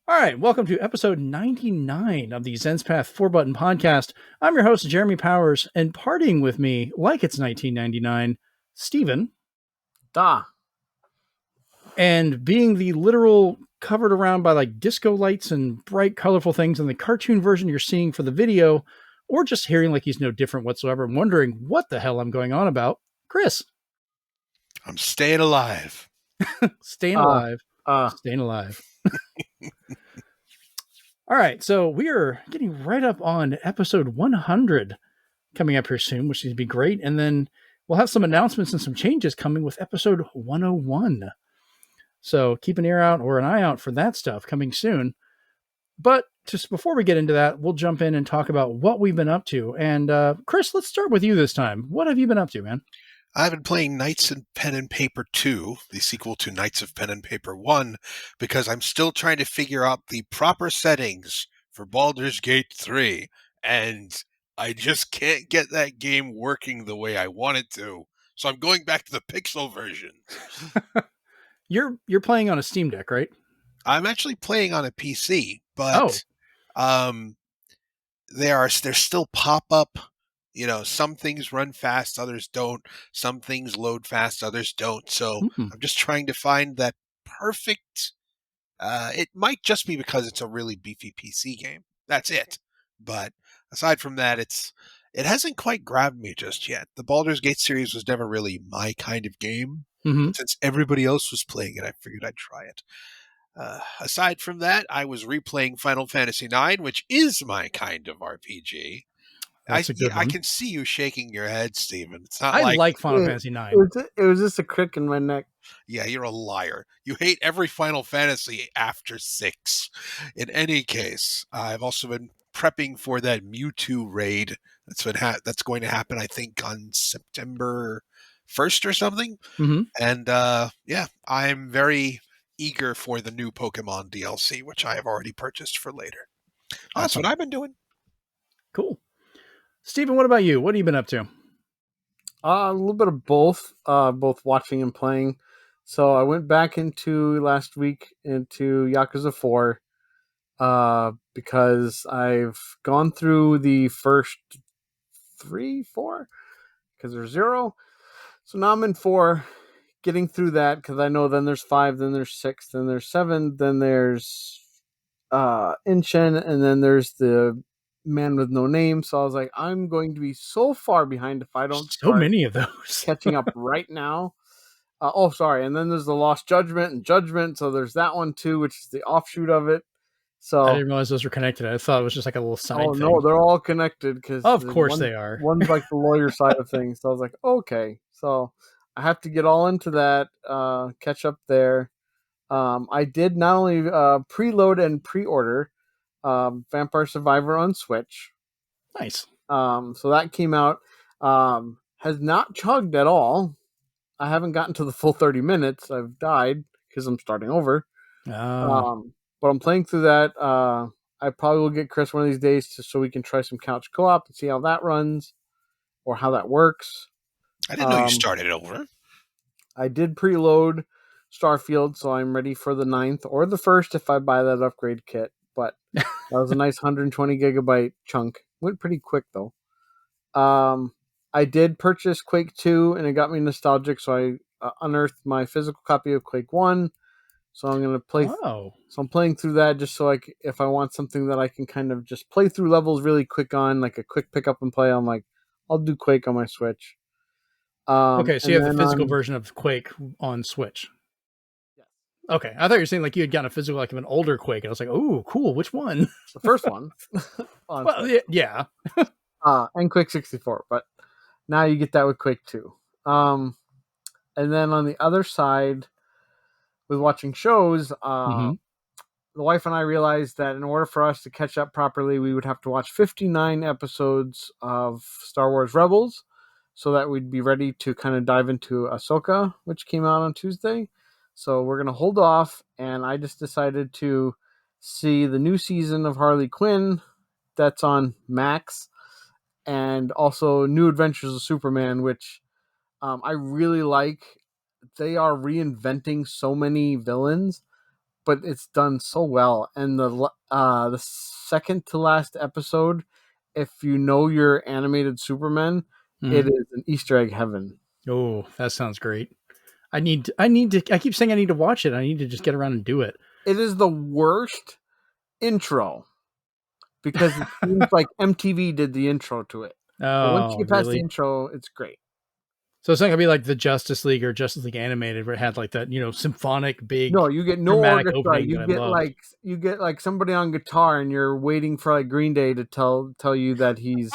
All right, welcome to episode 99 of the Zenspath 4-Button Podcast. I'm your host, Jeremy Powers, and partying with me, like it's 1999, Steven. Da. And being the literal covered around by like disco lights and bright, colorful things in the cartoon version you're seeing for the video, or just hearing like he's no different whatsoever and wondering what the hell I'm going on about, Chris. I'm staying alive. Staying alive. Staying alive. All right, so we are getting right up on episode 100 coming up here soon, which is going to be great. And then we'll have some announcements and some changes coming with episode 101. So keep an ear out or an eye out for that stuff coming soon. But just before we get into that, we'll jump in and talk about what we've been up to. And Chris, let's start with you this time. What have you been up to, man? I've been playing Knights of Pen and Paper 2, the sequel to Knights of Pen and Paper 1, because I'm still trying to figure out the proper settings for Baldur's Gate 3, and I just can't get that game working the way I want it to. So I'm going back to the pixel version. You're playing on a Steam Deck, right? I'm actually playing on a PC, but there's still pop-up. You know, some things run fast, others don't. Some things load fast, others don't. So I'm just trying to find that perfect. It might just be because it's a really beefy PC game. That's it. But aside from that, it hasn't quite grabbed me just yet. The Baldur's Gate series was never really my kind of game. But since everybody else was playing it, I figured I'd try it. Aside from that, I was replaying Final Fantasy IX, which is my kind of RPG. I can see you shaking your head, Steven. It's not I like Final Fantasy IX. It was just a crick in my neck. Yeah, you're a liar. You hate every Final Fantasy after 6. In any case, I've also been prepping for that Mewtwo raid that's going to happen, I think, on September 1st or something. And I'm very eager for the new Pokemon DLC, which I have already purchased for later. That's what I've been doing. Cool. Steven, what about you? What have you been up to? A little bit of both watching and playing. So I went back last week into Yakuza 4 because I've gone through the first 4 because there's 0. So now I'm in 4, getting through that because I know then there's 5, then there's 6, then there's 7, then there's Inshin, and then there's the Man with No Name. So I was like, I'm going to be so far behind if I don't so many of those catching up right now. And then there's the Lost Judgment and Judgment. So there's that one too, which is the offshoot of it. So I didn't realize those were connected. I thought it was just like a little side thing. No, they're all connected because of course they are. One's like the lawyer side of things. So I was like, okay, so I have to get all into that, catch up there. I did not only preload and pre-order Vampire Survivor on Switch. Nice. So that came out. Has not chugged at all. I haven't gotten to the full 30 minutes. I've died because I'm starting over. But I'm playing through that. I probably will get Chris one of these days so we can try some couch co-op and see how that runs or how that works. I didn't know you started over. I did preload Starfield, so I'm ready for the 9th or the 1st if I buy that upgrade kit. But that was a nice 120 gigabyte chunk. Went pretty quick, though. I did purchase Quake 2, and it got me nostalgic, so I unearthed my physical copy of Quake 1. So I'm going to play. So I'm playing through that just so if I want something that I can kind of just play through levels really quick on, like a quick pick up and play, I'm like, I'll do Quake on my Switch. Okay, so you have the physical version of Quake on Switch. Yes. Okay, I thought you were saying like you had gotten a physical like of an older Quake, and I was like, oh, cool, which one? The first one. Well, yeah. And Quake 64, but now you get that with Quake 2. And then on the other side, with watching shows, the wife and I realized that in order for us to catch up properly, we would have to watch 59 episodes of Star Wars Rebels so that we'd be ready to kind of dive into Ahsoka, which came out on Tuesday. So we're going to hold off, and I just decided to see the new season of Harley Quinn that's on Max, and also New Adventures of Superman, which I really like. They are reinventing so many villains, but it's done so well. And the second to last episode, if you know your animated Superman, it is an Easter egg heaven. Oh, that sounds great. I need to, I keep saying I need to watch it. I need to just get around and do it. It is the worst intro because it seems like MTV did the intro to it. But once you get past the intro, it's great. So it's not gonna be like the Justice League or Justice League Animated, where it had like that, symphonic big. No, you get no orchestra. You get like somebody on guitar, and you're waiting for like Green Day to tell you that he's,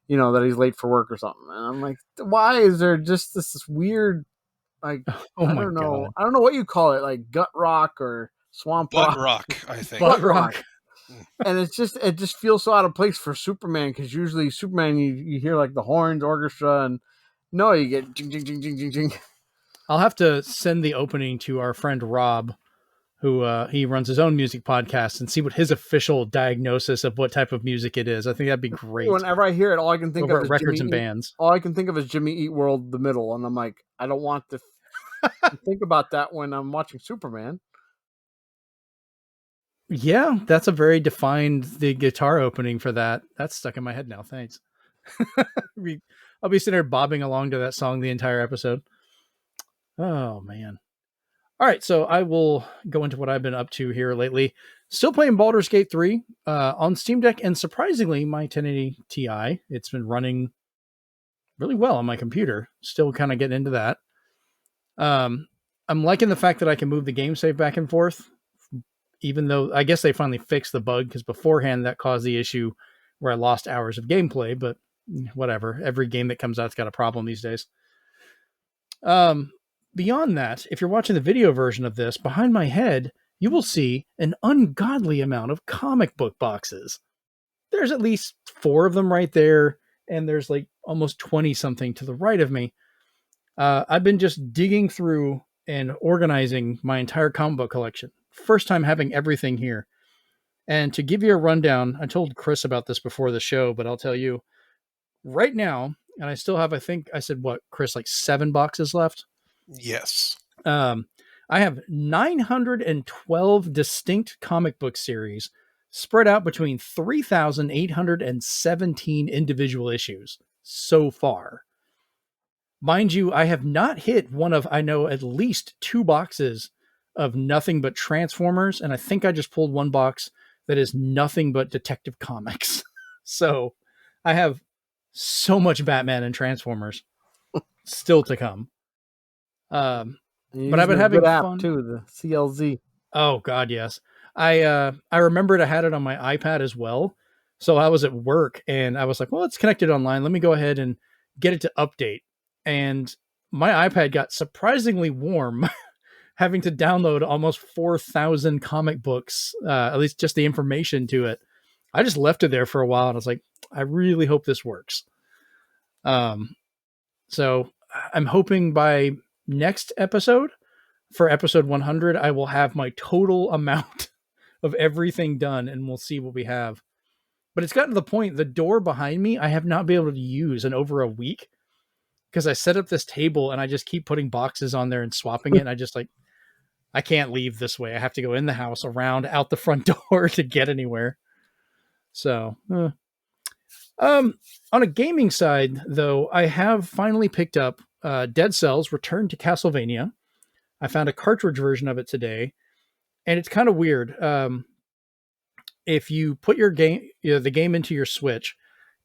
that he's late for work or something. And I'm like, why is there just this weird, like, I don't know, God. I don't know what you call it, like gut rock or swamp rock, I think. Butt rock. And it just feels so out of place for Superman, because usually Superman you hear like the horns, orchestra, and no, you get jing jing jing jing jing jing. I'll have to send the opening to our friend Rob, who he runs his own music podcast, and see what his official diagnosis of what type of music it is. I think that'd be great. Whenever I hear it, all I can think of is records and bands. All I can think of is Jimmy Eat World, the middle, and I'm like, I don't want to think about that when I'm watching Superman. Yeah, that's a very defined the guitar opening for that. That's stuck in my head now. Thanks. I'll be sitting there bobbing along to that song the entire episode. Oh, man. All right, so I will go into what I've been up to here lately. Still playing Baldur's Gate 3 on Steam Deck, and surprisingly, my 1080 Ti, it's been running really well on my computer. Still kind of getting into that. I'm liking the fact that I can move the game save back and forth, even though I guess they finally fixed the bug, because beforehand that caused the issue where I lost hours of gameplay, but whatever. Every game that comes out's got a problem these days. Beyond that, if you're watching the video version of this, behind my head, you will see an ungodly amount of comic book boxes. There's at least 4 of them right there, and there's like almost 20 something to the right of me. I've been just digging through and organizing my entire comic book collection. First time having everything here. And to give you a rundown, I told Chris about this before the show, but I'll tell you right now, and I still have, I think I said, what, Chris, like 7 boxes left? Yes. I have 912 distinct comic book series spread out between 3,817 individual issues so far. Mind you, I have not hit one of, I know, at least 2 boxes of nothing but Transformers, and I think I just pulled 1 box that is nothing but Detective Comics. So I have so much Batman and Transformers still to come. But I've been having fun too, the CLZ. Oh God, yes. I remembered I had it on my iPad as well. So I was at work and I was like, well, it's connected online. Let me go ahead and get it to update. And my iPad got surprisingly warm having to download almost 4,000 comic books, at least just the information to it. I just left it there for a while and I was like, I really hope this works. So I'm hoping by next episode, for episode 100, I will have my total amount of everything done and we'll see what we have. But it's gotten to the point, the door behind me, I have not been able to use in over a week because I set up this table and I just keep putting boxes on there and swapping it. And I just I can't leave this way. I have to go in the house, around, out the front door to get anywhere. So, on a gaming side, though, I have finally picked up Dead Cells Return to Castlevania. I found a cartridge version of it today, and it's kind of weird. If you put your game, the game into your Switch,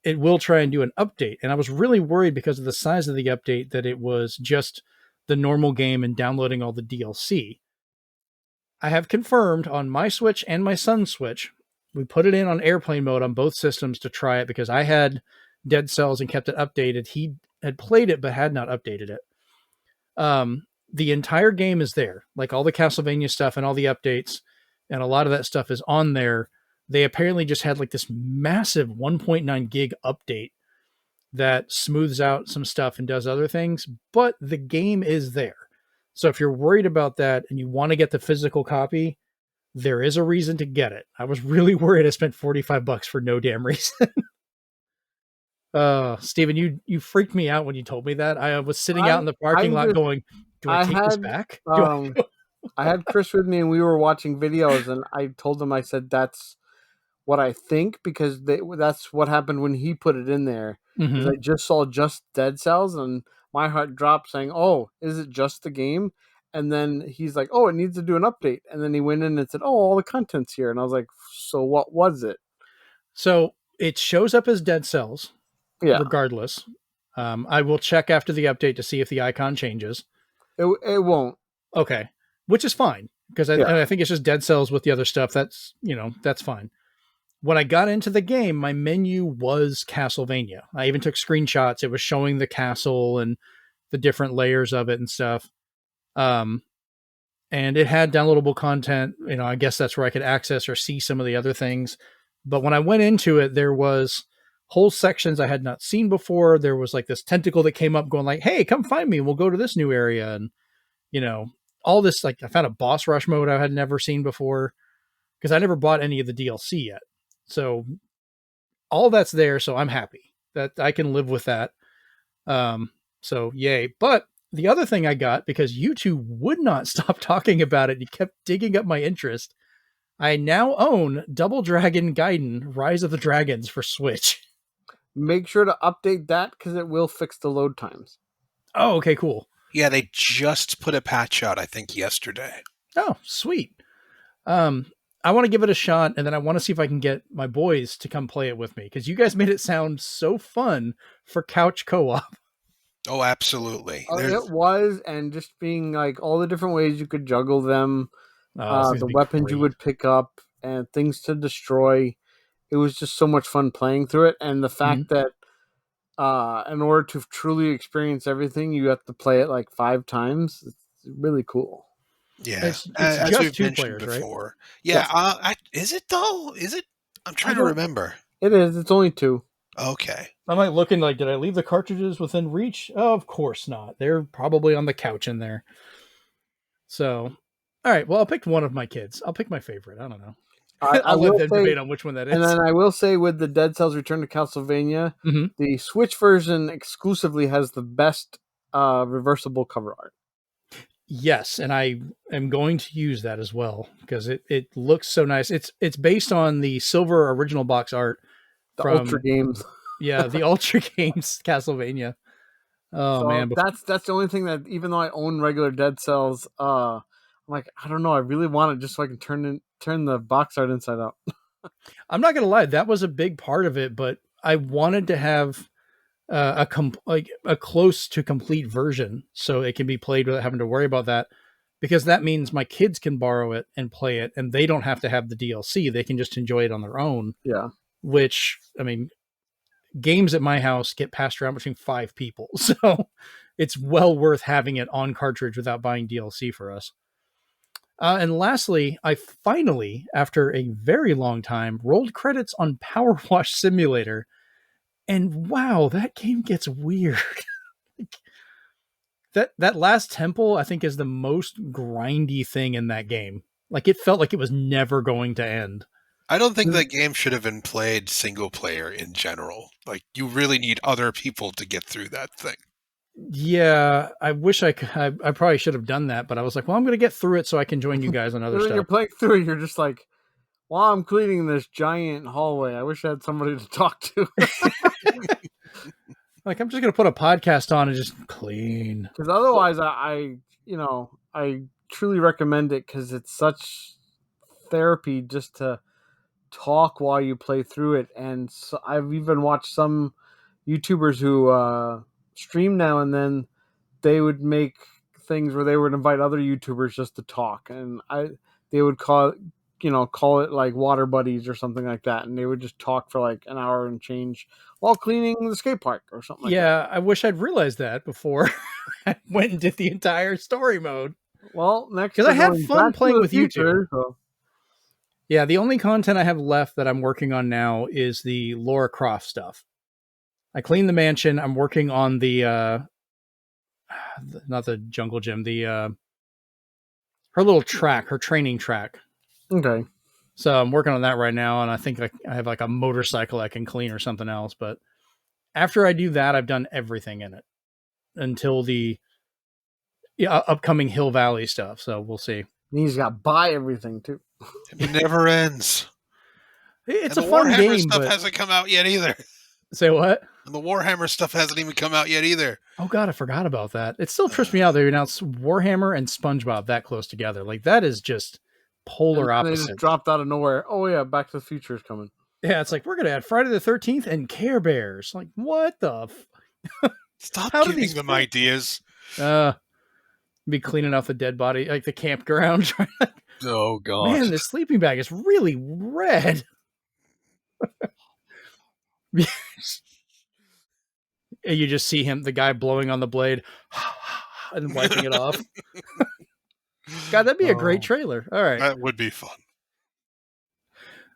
it will try and do an update. And I was really worried because of the size of the update that it was just the normal game and downloading all the DLC. I have confirmed on my Switch and my son's Switch. We put it in on airplane mode on both systems to try it because I had Dead Cells and kept it updated. He had played it but had not updated it. The entire game is there, like all the Castlevania stuff and all the updates, and a lot of that stuff is on there. They apparently just had like this massive 1.9 gig update that smooths out some stuff and does other things, but the game is there. So if you're worried about that and you want to get the physical copy, there is a reason to get it. I was really worried I spent $45 for no damn reason. Steven, you freaked me out when you told me that. I was sitting out in the parking lot going, do I take this back? I had Chris with me and we were watching videos, and I told him, I said, that's what I think, because that's what happened when he put it in there. Because I just saw just Dead Cells, and my heart dropped saying, oh, is it just the game? And then he's like, oh, it needs to do an update. And then he went in and said, oh, all the content's here. And I was like, so what was it? So it shows up as Dead Cells, regardless. I will check after the update to see if the icon changes. It won't. Okay, which is fine, because I think it's just Dead Cells with the other stuff. That's fine. When I got into the game, my menu was Castlevania. I even took screenshots. It was showing the castle and the different layers of it and stuff. And it had downloadable content. I guess that's where I could access or see some of the other things. But when I went into it, there was whole sections I had not seen before. There was like this tentacle that came up going like, hey, come find me. We'll go to this new area. And, all this, like, I found a boss rush mode I had never seen before because I never bought any of the DLC yet. So all that's there. So I'm happy that I can live with that. So yay. But the other thing I got, because you two would not stop talking about it, you kept digging up my interest. I now own Double Dragon Gaiden Rise of the Dragons for Switch. Make sure to update that because it will fix the load times. Oh, okay, cool. Yeah, they just put a patch out, I think, yesterday. Oh, sweet. I want to give it a shot, and then I want to see if I can get my boys to come play it with me, because you guys made it sound so fun for couch co-op. Oh, absolutely. It was, and just being like all the different ways you could juggle them, the weapons you would pick up, and things to destroy. It was just so much fun playing through it, and the fact that in order to truly experience everything, you have to play it like 5 times. It's really cool. Yeah, it's as just we've 2 mentioned players, before. Right? Yeah, is it though? Is it? I'm trying to remember. It is. It's only 2. Okay. I'm like looking like, did I leave the cartridges within reach? Oh, of course not. They're probably on the couch in there. So, all right. Well, I'll pick one of my kids. I'll pick my favorite. I don't know. I'll let them debate on which one that is. And then I will say, with the Dead Cells Return to Castlevania, the Switch version exclusively has the best reversible cover art. Yes, and I am going to use that as well because it looks so nice. It's based on the silver original box art from Ultra Games. Yeah, the Ultra Games Castlevania. Oh, so man, that's the only thing that, even though I own regular Dead Cells, I'm like, I don't know, I really want it just so I can turn the box art inside out. I'm not gonna lie, that was a big part of it, but I wanted to have a close to complete version so it can be played without having to worry about that, because that means my kids can borrow it and play it, and they don't have to have the DLC. They can just enjoy it on their own. Yeah. Which, I mean, games at my house get passed around between 5 people, so it's well worth having it on cartridge without buying DLC for us. And lastly, I finally, after a very long time, rolled credits on Power Wash Simulator. And wow, that game gets weird. that last temple, I think, is the most grindy thing in that game. Like, it felt like it was never going to end. I don't think that game should have been played single player in general. Like, you really need other people to get through that thing. Yeah, I wish I probably should have done that, but I was like, well, I'm going to get through it so I can join you guys on other stuff. You're playing through it, you're just like, while I'm cleaning this giant hallway, I wish I had somebody to talk to. Like, I'm just going to put a podcast on and just clean. Because otherwise, I truly recommend it, because it's such therapy just to talk while you play through it. And so I've even watched some YouTubers who stream now and then. They would make things where they would invite other YouTubers just to talk, and they would call it like Water Buddies or something like that, and they would just talk for like an hour and change while cleaning the skate park or something like that. Yeah, I wish I'd realized that before I went and did the entire story mode. Well, next, because I had fun playing with you two. So. Yeah, the only content I have left that I'm working on now is the Lara Croft stuff. I cleaned the mansion. I'm working on the not the jungle gym, her little track, her training track. Okay. So I'm working on that right now, and I think I have like a motorcycle I can clean or something else. But after I do that, I've done everything in it until upcoming Hill Valley stuff. So we'll see. And he's got to buy everything too. It never ends. It's and a the fun Warhammer game, stuff but hasn't come out yet either. say what? And the Warhammer stuff hasn't even come out yet either. Oh God, I forgot about that. It still trips me out. They announced Warhammer and SpongeBob that close together. Like that is just polar And they opposite. just dropped out of nowhere. Oh yeah, Back to the Future is coming. Yeah, it's like we're gonna add Friday the 13th and Care Bears. Like what the? Stop How do giving these them fit? ideas. Be cleaning off the dead body, like the campground. Oh God, Man, this sleeping bag is really red. And you just see him, the guy blowing on the blade and wiping it off. God, that'd be a great trailer. All right. That would be fun.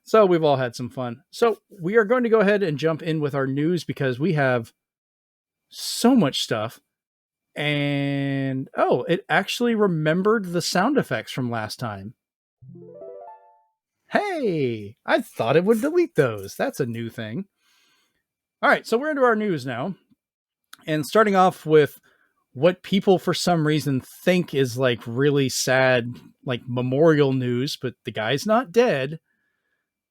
So we've all had some fun. So we are going to go ahead and jump in with our news because we have so much stuff. And it actually remembered the sound effects from last time. Hey, I thought it would delete those. That's a new thing. All right, so we're into our news now. And starting off with what people for some reason think is like really sad, like memorial news, but the guy's not dead.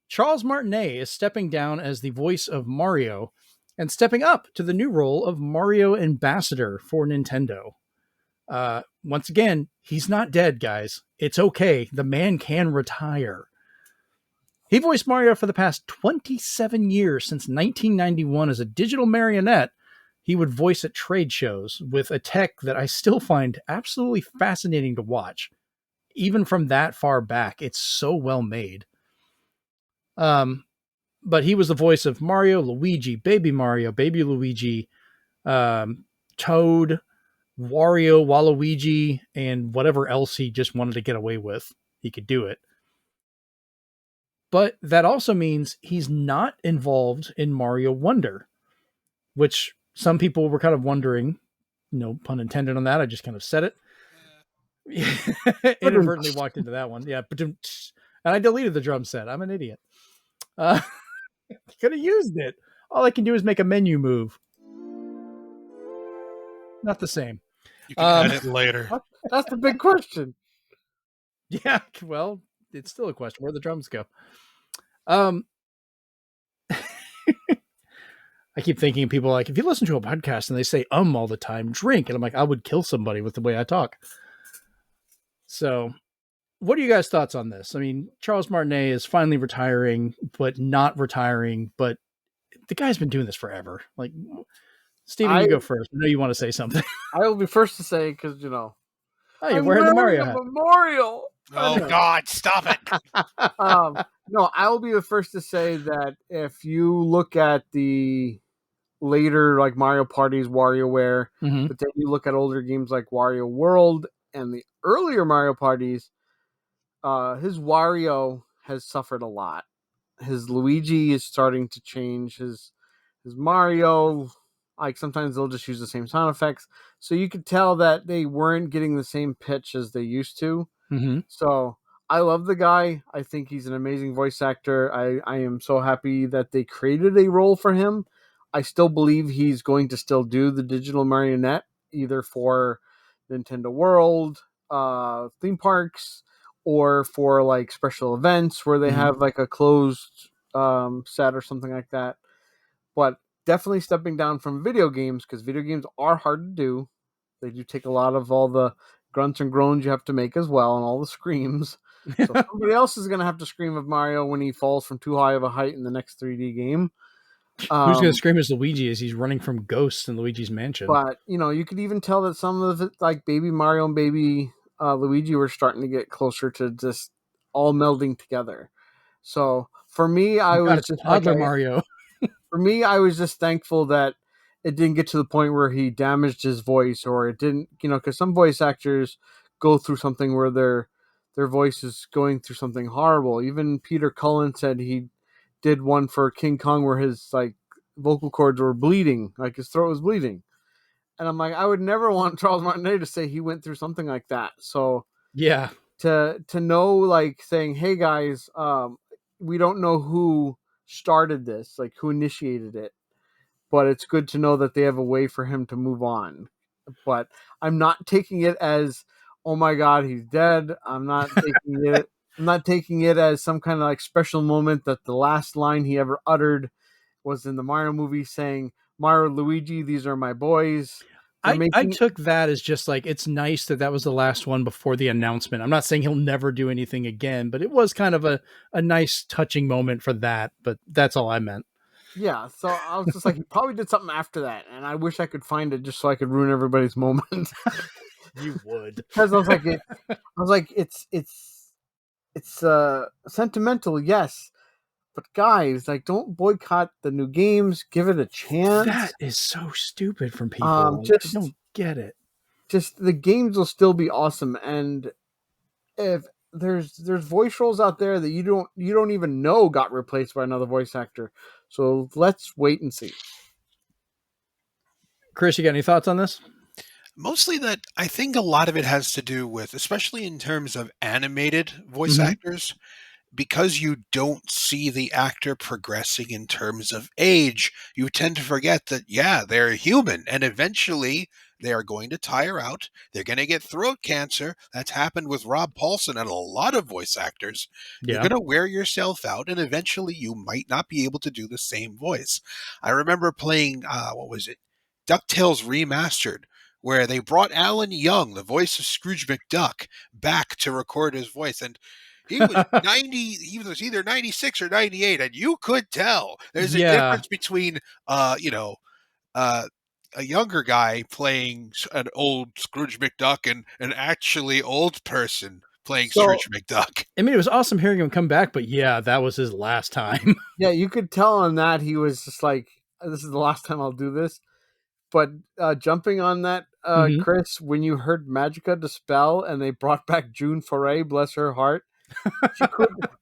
Charles Martinet is stepping down as the voice of Mario and stepping up to the new role of Mario Ambassador for Nintendo. Once again, he's not dead, guys. It's okay. The man can retire. He voiced Mario for the past 27 years, since 1991 as a digital marionette. He would voice at trade shows with a tech that I still find absolutely fascinating to watch. Even from that far back, it's so well made. But he was the voice of Mario, Luigi, Baby Mario, Baby Luigi, Toad, Wario, Waluigi, and whatever else he just wanted to get away with. He could do it. But that also means he's not involved in Mario Wonder, which some people were kind of wondering, no pun intended on that. I just kind of said it. Inadvertently walked into that one. Yeah. And I deleted the drum set. I'm an idiot. Could have used it. All I can do is make a menu move. Not the same. You can add it later. That's the big question. Yeah, well, it's still a question. Where'd the drums go? I keep thinking people like, if you listen to a podcast and they say all the time, drink. And I'm like, I would kill somebody with the way I talk. So what are you guys' thoughts on this? I mean, Charles Martinet is finally retiring, but not retiring. But the guy's been doing this forever. Like, Steven, you go first. I know you want to say something. I will be first to say, because, Oh, you're wearing the Mario hat. Memorial. Oh, God, stop it. No, I will be the first to say that if you look at the later, like, Mario Parties, WarioWare, but then you look at older games like Wario World and the earlier Mario Parties, his Wario has suffered a lot. His Luigi is starting to change. His Mario, like, sometimes they'll just use the same sound effects. So you could tell that they weren't getting the same pitch as they used to. So I love the guy. I think he's an amazing voice actor. I am so happy that they created a role for him. I still believe he's going to still do the digital marionette, either for Nintendo World, theme parks, or for like special events where they have like a closed set or something like that. But definitely stepping down from video games, because video games are hard to do. They do take a lot of all the grunts and groans you have to make as well, and all the screams. So somebody else is going to have to scream of Mario when he falls from too high of a height in the next 3D game. Who's going to scream as Luigi as he's running from ghosts in Luigi's mansion? But, you could even tell that some of it, like Baby Mario and Baby Luigi, were starting to get closer to just all melding together. So for me, I was just toddler Mario. For me, I was just thankful that it didn't get to the point where he damaged his voice, or it didn't, because some voice actors go through something where their voice is going through something horrible. Even Peter Cullen said he did one for King Kong where his like vocal cords were bleeding, like his throat was bleeding. And I'm like, I would never want Charles Martinet to say he went through something like that. So yeah, to know, like, saying, hey guys, we don't know who started this, like who initiated it, but it's good to know that they have a way for him to move on. but I'm not taking it as, oh my god, he's dead. I'm not taking it as some kind of like special moment that the last line he ever uttered was in the Mario movie saying, Mario, Luigi, these are my boys. I took that as just like, it's nice that was the last one before the announcement. I'm not saying he'll never do anything again, but it was kind of a nice touching moment for that, but that's all I meant. Yeah, so I was just like, he probably did something after that, and I wish I could find it just so I could ruin everybody's moment. You would. Because I was like, it's sentimental, yes, but guys, like, don't boycott the new games. Give it a chance. That is so stupid from people. I don't get it. Just the games will still be awesome, and if there's voice roles out there that you don't even know got replaced by another voice actor, so let's wait and see. Chris, you got any thoughts on this? Mostly that I think a lot of it has to do with, especially in terms of animated voice actors, because you don't see the actor progressing in terms of age, you tend to forget that, yeah, they're human, and eventually they are going to tire out. They're going to get throat cancer. That's happened with Rob Paulson and a lot of voice actors. Yeah. You're going to wear yourself out, and eventually you might not be able to do the same voice. I remember playing, what was it? DuckTales Remastered, where they brought Alan Young, the voice of Scrooge McDuck, back to record his voice. And he was 90, he was either 96 or 98, and you could tell there's a difference between, a younger guy playing an old Scrooge McDuck and an actually old person playing Scrooge McDuck. I mean, it was awesome hearing him come back, but yeah, that was his last time. Yeah, you could tell on that he was just like, this is the last time I'll do this. But jumping on that, Chris, when you heard Magica Dispel and they brought back June Foray, bless her heart,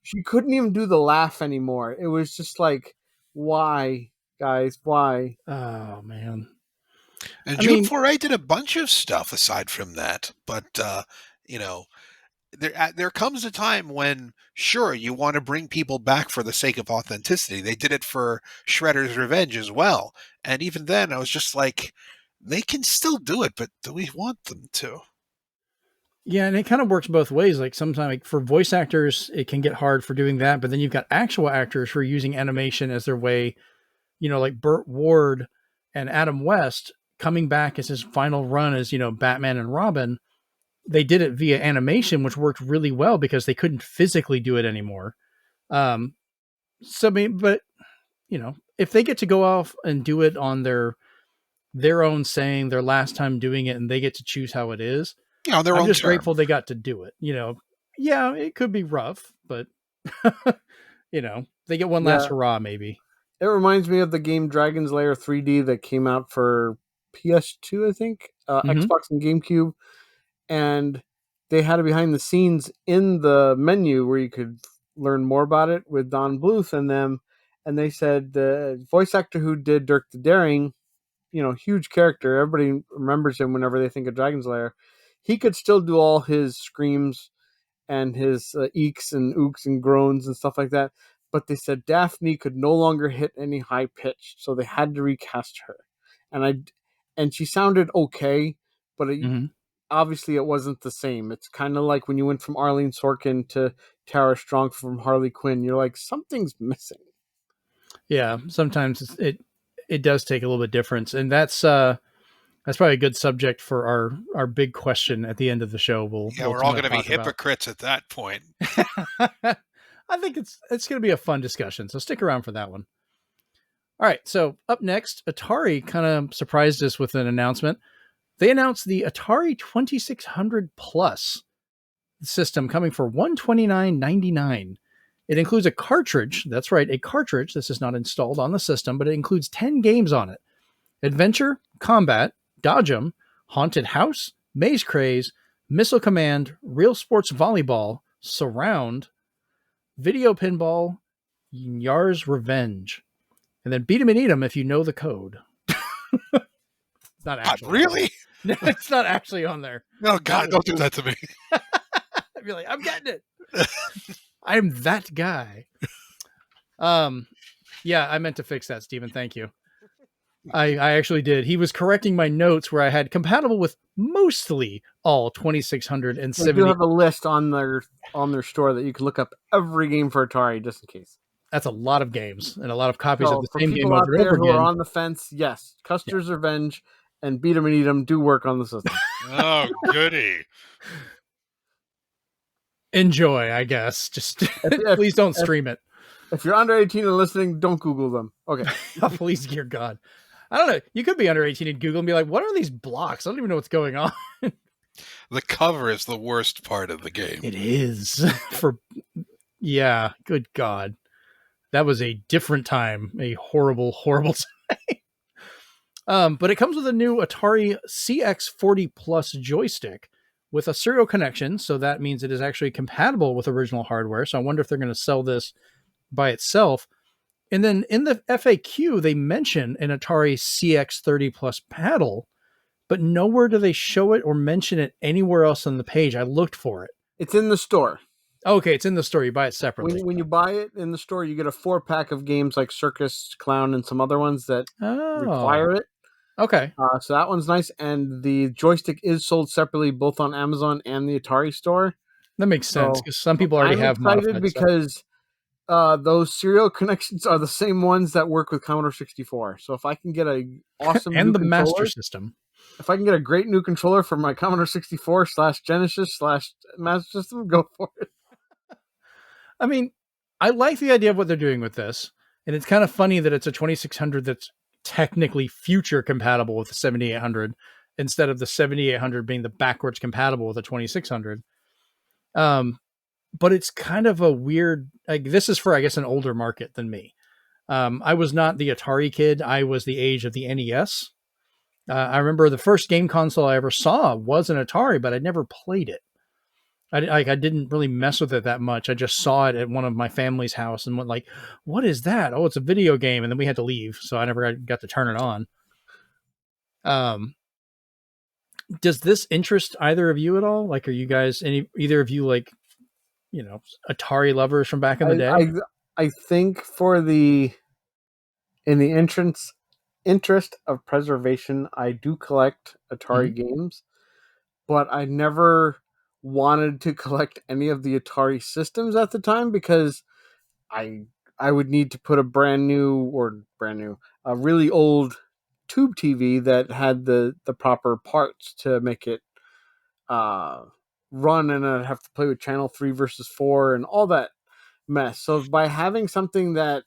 she couldn't even do the laugh anymore. It was just like, why, guys, why? Oh, man. And June Foray did a bunch of stuff aside from that, but there comes a time when, sure, you want to bring people back for the sake of authenticity. They did it for Shredder's Revenge as well, and even then, I was just like, they can still do it, but do we want them to? Yeah, and it kind of works both ways. Like sometimes, like for voice actors, it can get hard for doing that, but then you've got actual actors who are using animation as their way. Like Burt Ward and Adam West coming back as his final run as, Batman and Robin. They did it via animation, which worked really well because they couldn't physically do it anymore. But if they get to go off and do it on their own saying, their last time doing it, and they get to choose how it is, I'm just grateful they got to do it. Yeah, it could be rough, but they get one last hurrah, maybe. It reminds me of the game Dragon's Lair 3D that came out for PS2, I think, Xbox and GameCube. And they had a behind the scenes in the menu where you could learn more about it with Don Bluth and them. And they said the voice actor who did Dirk the Daring, huge character. Everybody remembers him whenever they think of Dragon's Lair. He could still do all his screams and his eeks and ooks and groans and stuff like that. But they said Daphne could no longer hit any high pitch, so they had to recast her. And she sounded okay, but obviously it wasn't the same. It's kind of like when you went from Arlene Sorkin to Tara Strong from Harley Quinn. You're like, something's missing. Yeah, sometimes it does take a little bit difference, and that's probably a good subject for our big question at the end of the show. We're all going to be hypocrites at that point. I think it's going to be a fun discussion, so stick around for that one. All right, so up next, Atari kind of surprised us with an announcement. They announced the Atari 2600 Plus system coming for $129.99. It includes a cartridge. That's right, a cartridge. This is not installed on the system, but it includes 10 games on it. Adventure, Combat, Dodge 'em, Haunted House, Maze Craze, Missile Command, Real Sports Volleyball, Surround, Video Pinball, Yar's Revenge. And then beat 'em and eat 'em if you know the code. It's not actually. Really? No, it's not actually on there. No, God, don't do that to me. I'd be like, I'm getting it. I'm that guy. Yeah, I meant to fix that, Steven. Thank you. I actually did. He was correcting my notes where I had compatible with mostly all 2670. They do have a list on their store that you can look up every game for Atari just in case. That's a lot of games and a lot of copies So of the for same game people out over and there over who are again. on the fence, yes, Custer's Revenge and Beat 'em and Eat 'em do work on the system. Oh, goody. Enjoy, I guess. Just please don't stream it. If you're under 18 and listening, don't Google them. Okay. Please, dear God. I don't know. You could be under 18 and Google and be like, what are these blocks? I don't even know what's going on. The cover is the worst part of the game. It is. Yeah, good God. That was a different time. A horrible, horrible time. But it comes with a new Atari CX40 Plus joystick with a serial connection. So that means it is actually compatible with original hardware. So I wonder if they're going to sell this by itself. And then in the FAQ, they mention an Atari CX30 Plus paddle, but nowhere do they show it or mention it anywhere else on the page. I looked for it. It's in the store. Okay, it's in the store. You buy it separately. When you buy it in the store, you get a 4-pack of games like Circus, Clown, and some other ones that require it. Okay. So that one's nice. And the joystick is sold separately both on Amazon and the Atari store. That makes sense because some people already have modified because those serial connections are the same ones that work with Commodore 64. So if I can get a awesome and new the Master System, if I can get a great new controller for my Commodore 64 / Genesis / Master System, go for it. I mean, I like the idea of what they're doing with this, and it's kind of funny that it's a 2600 that's technically future compatible with the 7800 instead of the 7800 being the backwards compatible with the 2600. But it's kind of a weird, like, this is for, I guess, an older market than me. I was not the Atari kid. I was the age of the NES. I remember the first game console I ever saw was an Atari, but I never played it. I didn't really mess with it that much. I just saw it at one of my family's house and went like, what is that? Oh, it's a video game. And then we had to leave. So I never got to turn it on. Does this interest either of you at all? Like, are you guys, either of you, like, you know, Atari lovers from back in the day? I think in the interest of preservation, I do collect Atari games, but I never wanted to collect any of the Atari systems at the time because I would need to put a really old tube TV that had the proper parts to make it run, and I'd have to play with channel 3 versus 4 and all that mess. So by having something that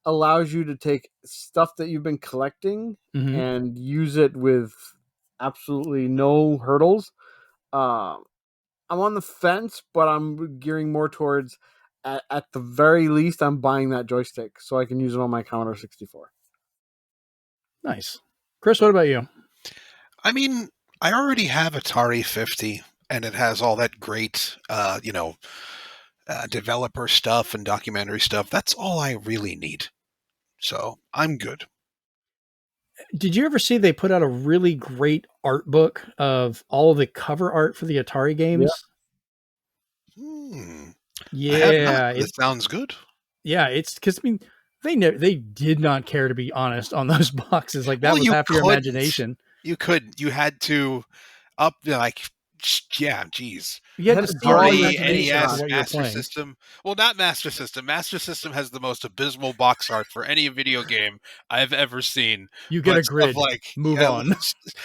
allows you to take stuff that you've been collecting and use it with absolutely no hurdles, I'm on the fence, but I'm gearing more towards, at the very least, I'm buying that joystick so I can use it on my Commodore 64. Nice. Chris, what about you? I mean, I already have Atari 50, and it has all that great, developer stuff and documentary stuff. That's all I really need. So I'm good. Did you ever see they put out a really great art book of all of the cover art for the Atari games? Yeah. It sounds good. Yeah, it's because, I mean, they did not care, to be honest, on those boxes. Like, that was half your imagination. You had to geez. You had to Atari, NES, Master System. Well, not Master System. Master System has the most abysmal box art for any video game I've ever seen. You get a grid. Move on.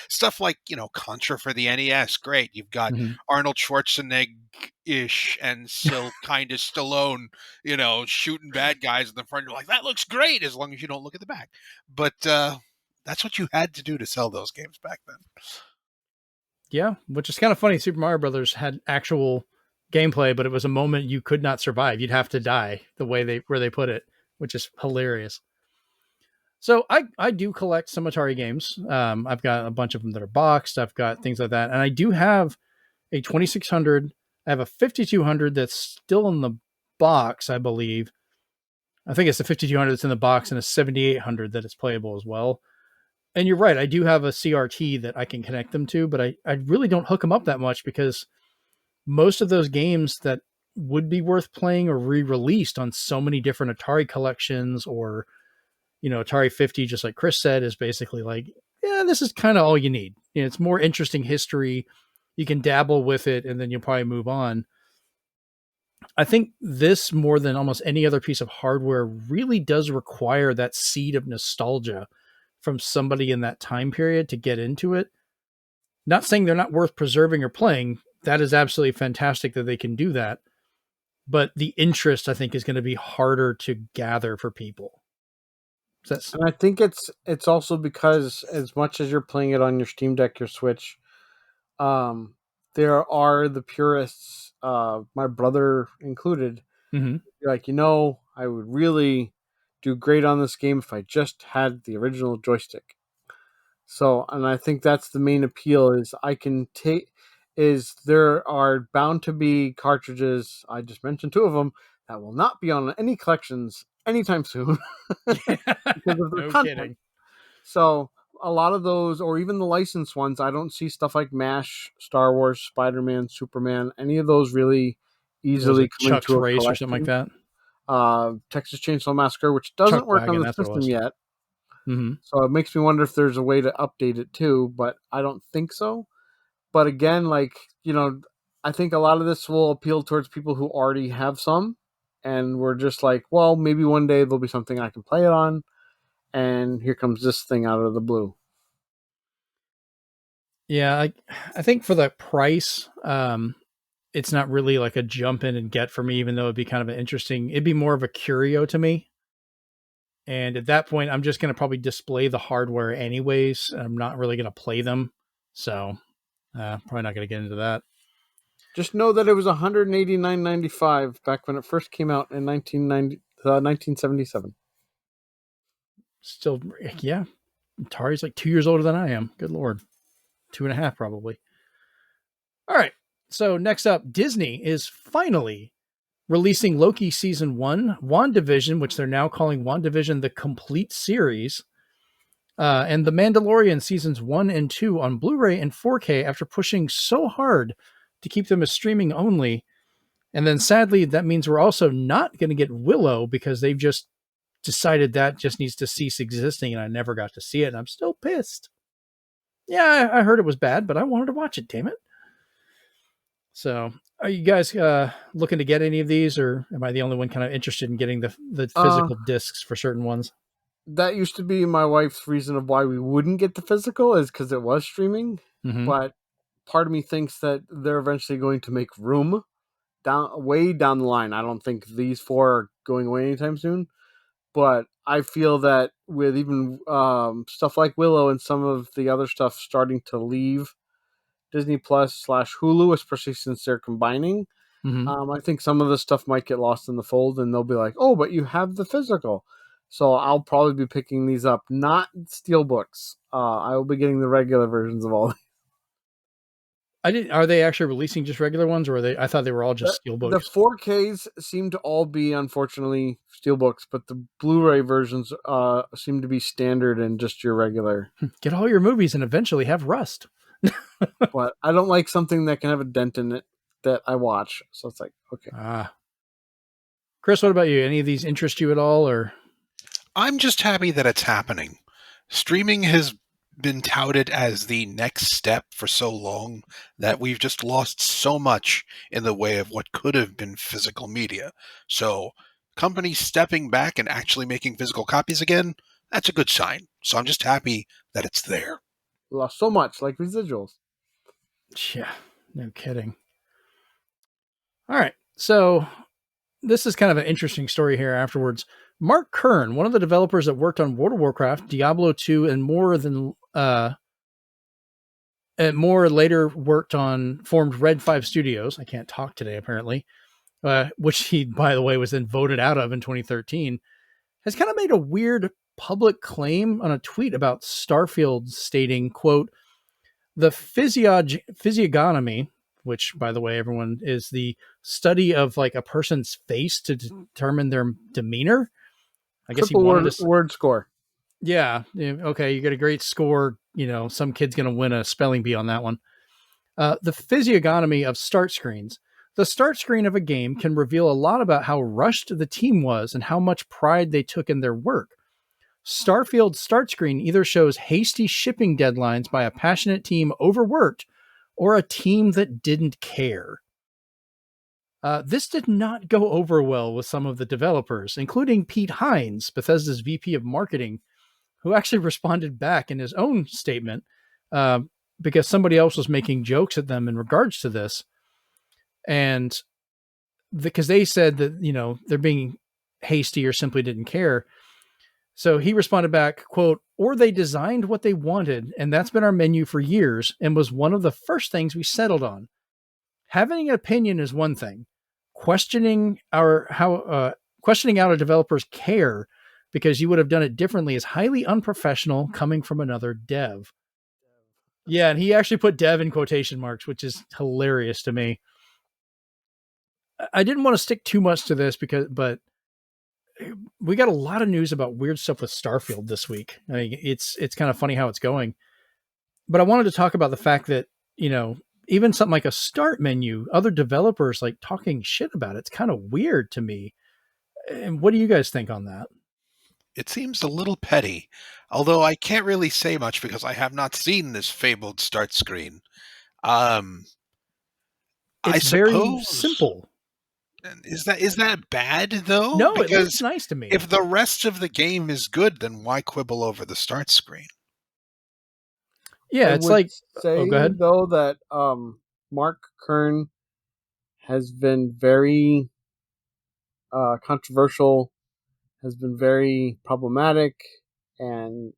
Stuff like, Contra for the NES. Great. You've got Arnold Schwarzenegger-ish and still kind of Stallone, shooting bad guys in the front. You're like, that looks great as long as you don't look at the back. But that's what you had to do to sell those games back then. Yeah, which is kind of funny. Super Mario Brothers had actual gameplay, but it was a moment you could not survive. You'd have to die where they put it, which is hilarious. So I do collect some Atari games. I've got a bunch of them that are boxed. I've got things like that. And I do have a 2600. I have a 5200 that's still in the box, I believe. I think it's the 5200 that's in the box and a 7800 that is playable as well. And you're right. I do have a CRT that I can connect them to, but I really don't hook them up that much because most of those games that would be worth playing are re-released on so many different Atari collections or, Atari 50, just like Chris said, is basically like, yeah, this is kind of all you need. It's more interesting history. You can dabble with it and then you'll probably move on. I think this, more than almost any other piece of hardware, really does require that seed of nostalgia from somebody in that time period to get into it. Not saying they're not worth preserving or playing. That is absolutely fantastic that they can do that. But the interest, I think, is going to be harder to gather for people. And I think it's also because, as much as you're playing it on your Steam Deck, your Switch, there are the purists, my brother included. Mm-hmm. You're like, I would really do great on this game if I just had the original joystick. So, and I think that's the main appeal, is there are bound to be cartridges, I just mentioned 2 of them, that will not be on any collections anytime soon. Because of their content. Kidding. So a lot of those, or even the licensed ones, I don't see stuff like MASH, Star Wars, Spider-Man, Superman, any of those really easily coming Chuck's to a Race collection. or something like that. Texas Chainsaw Massacre, which doesn't work on the system yet. Mm-hmm. So it makes me wonder if there's a way to update it too, but I don't think so. But again, I think a lot of this will appeal towards people who already have some, and we're just like, well, maybe one day there'll be something I can play it on, and here comes this thing out of the blue. Yeah, I think for the price, it's not really like a jump in and get for me, even though it'd be kind of it'd be more of a curio to me. And at that point, I'm just going to probably display the hardware anyways. I'm not really going to play them. So probably not going to get into that. Just know that it was $189.95 back when it first came out in 1977. Still, yeah. Atari's like 2 years older than I am. Good Lord. 2.5 probably. All right. So next up, Disney is finally releasing Loki Season 1, WandaVision, which they're now calling WandaVision the Complete Series, and The Mandalorian Seasons 1 and 2 on Blu-ray and 4K after pushing so hard to keep them as streaming only. And then sadly, that means we're also not going to get Willow because they've just decided that just needs to cease existing, and I never got to see it, and I'm still pissed. Yeah, I heard it was bad, but I wanted to watch it, damn it. So, are you guys looking to get any of these, or am I the only one kind of interested in getting the physical discs for certain ones? That used to be my wife's reason of why we wouldn't get the physical, is because it was streaming. Mm-hmm. But part of me thinks that they're eventually going to make room way down the line. I don't think these 4 are going away anytime soon. But I feel that with even stuff like Willow and some of the other stuff starting to leave Disney Plus / Hulu, especially since they're combining, mm-hmm. I think some of the stuff might get lost in the fold, and they'll be like, oh, but you have the physical. So I'll probably be picking these up, not steelbooks. I will be getting the regular versions of all these. Are they actually releasing just regular ones, or are they? I thought they were all just steelbooks. The 4Ks seem to all be, unfortunately, steelbooks, but the Blu-ray versions seem to be standard and just your regular. Get all your movies and eventually have rust. But I don't like something that can have a dent in it that I watch. So it's like, okay. Chris, what about you? Any of these interest you at all, or? I'm just happy that it's happening. Streaming has been touted as the next step for so long that we've just lost so much in the way of what could have been physical media. So companies stepping back and actually making physical copies again, that's a good sign. So I'm just happy that it's there. We lost so much, like residuals. Yeah, no kidding. All right, so this is kind of an interesting story here afterwards. Mark Kern, one of the developers that worked on World of Warcraft, Diablo 2, and more later formed Red 5 Studios. I can't talk today, apparently, which he, by the way, was then voted out of in 2013, has kind of made a weird public claim on a tweet about Starfield, stating, quote, the physiognomy, which, by the way, everyone, is the study of like a person's face to determine their demeanor. I guess Triple word score. Yeah. Okay. You get a great score. Some kid's going to win a spelling bee on that one. The physiognomy of start screens. The start screen of a game can reveal a lot about how rushed the team was and how much pride they took in their work. Starfield's start screen either shows hasty shipping deadlines by a passionate team overworked or a team that didn't care. This did not go over well with some of the developers, including Pete Hines, Bethesda's VP of Marketing, who actually responded back in his own statement because somebody else was making jokes at them in regards to this. And because they said that, they're being hasty or simply didn't care. So he responded back, quote, "Or they designed what they wanted, and that's been our menu for years and was one of the first things we settled on. Having an opinion is one thing. Questioning out a developer's care because you would have done it differently is highly unprofessional coming from another dev." Yeah, and he actually put dev in quotation marks, which is hilarious to me. I didn't want to stick too much to this but we got a lot of news about weird stuff with Starfield this week. I mean, it's kind of funny how it's going. But I wanted to talk about the fact that, even something like a start menu, other developers like talking shit about it. It's kind of weird to me. And what do you guys think on that? It seems a little petty, although I can't really say much because I have not seen this fabled start screen. It's very simple. Is that bad though? No, because it looks nice to me. If the rest of the game is good, then why quibble over the start screen? Yeah, it's like say go ahead. Though that Mark Kern has been very controversial, has been very problematic, and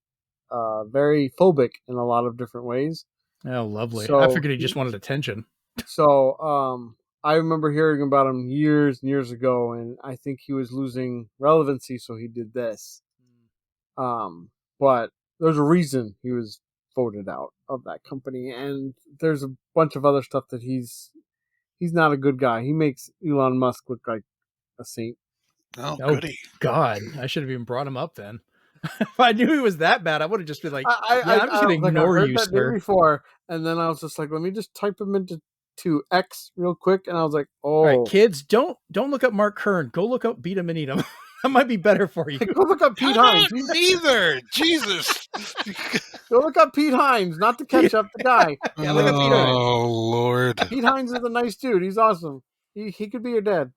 very phobic in a lot of different ways. Oh, lovely! So I figured he just wanted attention. So I remember hearing about him years and years ago, and I think he was losing relevancy, so he did this. But there's a reason he was voted out of that company, and there's a bunch of other stuff that he's not a good guy. He makes Elon Musk look like a saint. Oh, goody. God, I should have even brought him up then. If I knew he was that bad, I would have just been like, I'm just going to ignore you, sir. I heard that before, and then I was just like, let me just type him into X real quick, and I was like, oh. All right, kids, don't look up Mark Kern. Go look up Beat 'em and Eat 'em. That might be better for you. Go look up Pete Hines. Neither. Jesus. Go look up Pete Hines, not the ketchup, the guy. Yeah, look up Pete Hines. Oh, Lord. Pete Hines is a nice dude. He's awesome. He could be your dad.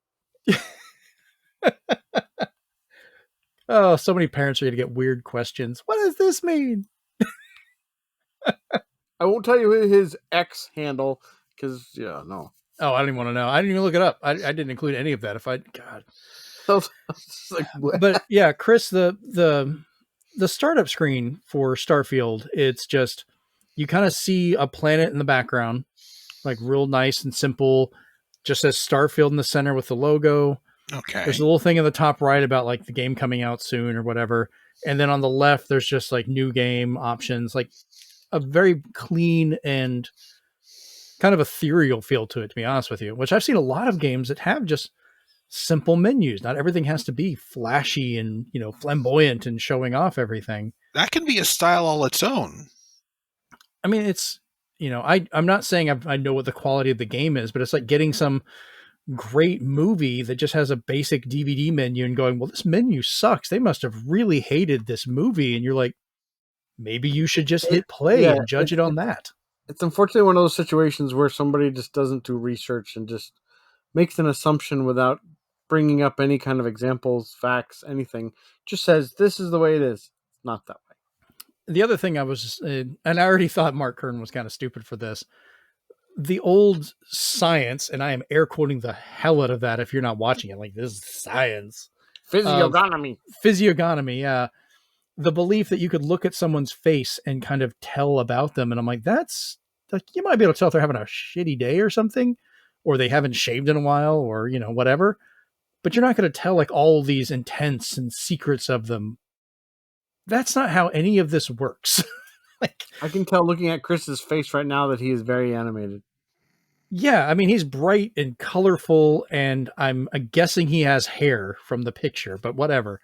Oh, so many parents are going to get weird questions. What does this mean? I won't tell you his X handle because, no. Oh, I don't even want to know. I didn't even look it up. I didn't include any of that. God. But yeah, Chris, the startup screen for Starfield, it's just, you kind of see a planet in the background, like real nice and simple, just says Starfield in the center with the logo. Okay. There's a little thing in the top right about like the game coming out soon or whatever. And then on the left, there's just like new game options, like a very clean and kind of ethereal feel to it, to be honest with you, which I've seen a lot of games that have just simple menus. Not everything has to be flashy and, flamboyant and showing off everything. That can be a style all its own. I mean, it's, I'm not saying I know what the quality of the game is, but it's like getting some great movie that just has a basic DVD menu and going, well, this menu sucks. They must have really hated this movie. And you're like, maybe you should just hit play and judge it on that. It's unfortunately one of those situations where somebody just doesn't do research and just makes an assumption without bringing up any kind of examples, facts, anything. Just says, this is the way it is. It's not that way. The other thing and I already thought Mark Kern was kind of stupid for this. The old science, and I am air quoting the hell out of that if you're not watching it, like this is science. Physiognomy. Yeah. The belief that you could look at someone's face and kind of tell about them. And I'm like, that's like, you might be able to tell if they're having a shitty day or something, or they haven't shaved in a while, or, whatever. But you're not going to tell like all these intents and secrets of them. That's not how any of this works. Like, I can tell looking at Chris's face right now that he is very animated. Yeah, I mean, he's bright and colorful, and I'm guessing he has hair from the picture, but whatever.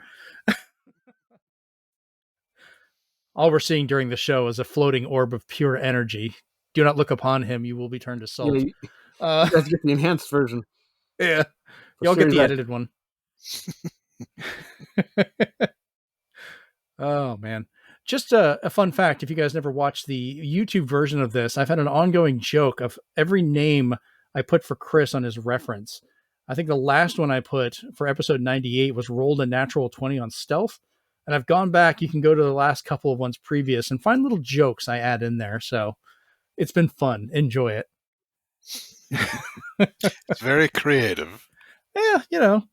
All we're seeing during the show is a floating orb of pure energy. Do not look upon him, you will be turned to salt. You guys get the enhanced version. Yeah, y'all get the edited one. Oh man. Just a fun fact, if you guys never watched the YouTube version of this, I've had an ongoing joke of every name I put for Chris on his reference. I think the last one I put for episode 98 was rolled a natural 20 on stealth. And I've gone back, you can go to the last couple of ones previous and find little jokes I add in there. So it's been fun. Enjoy it. It's very creative. Yeah, you know,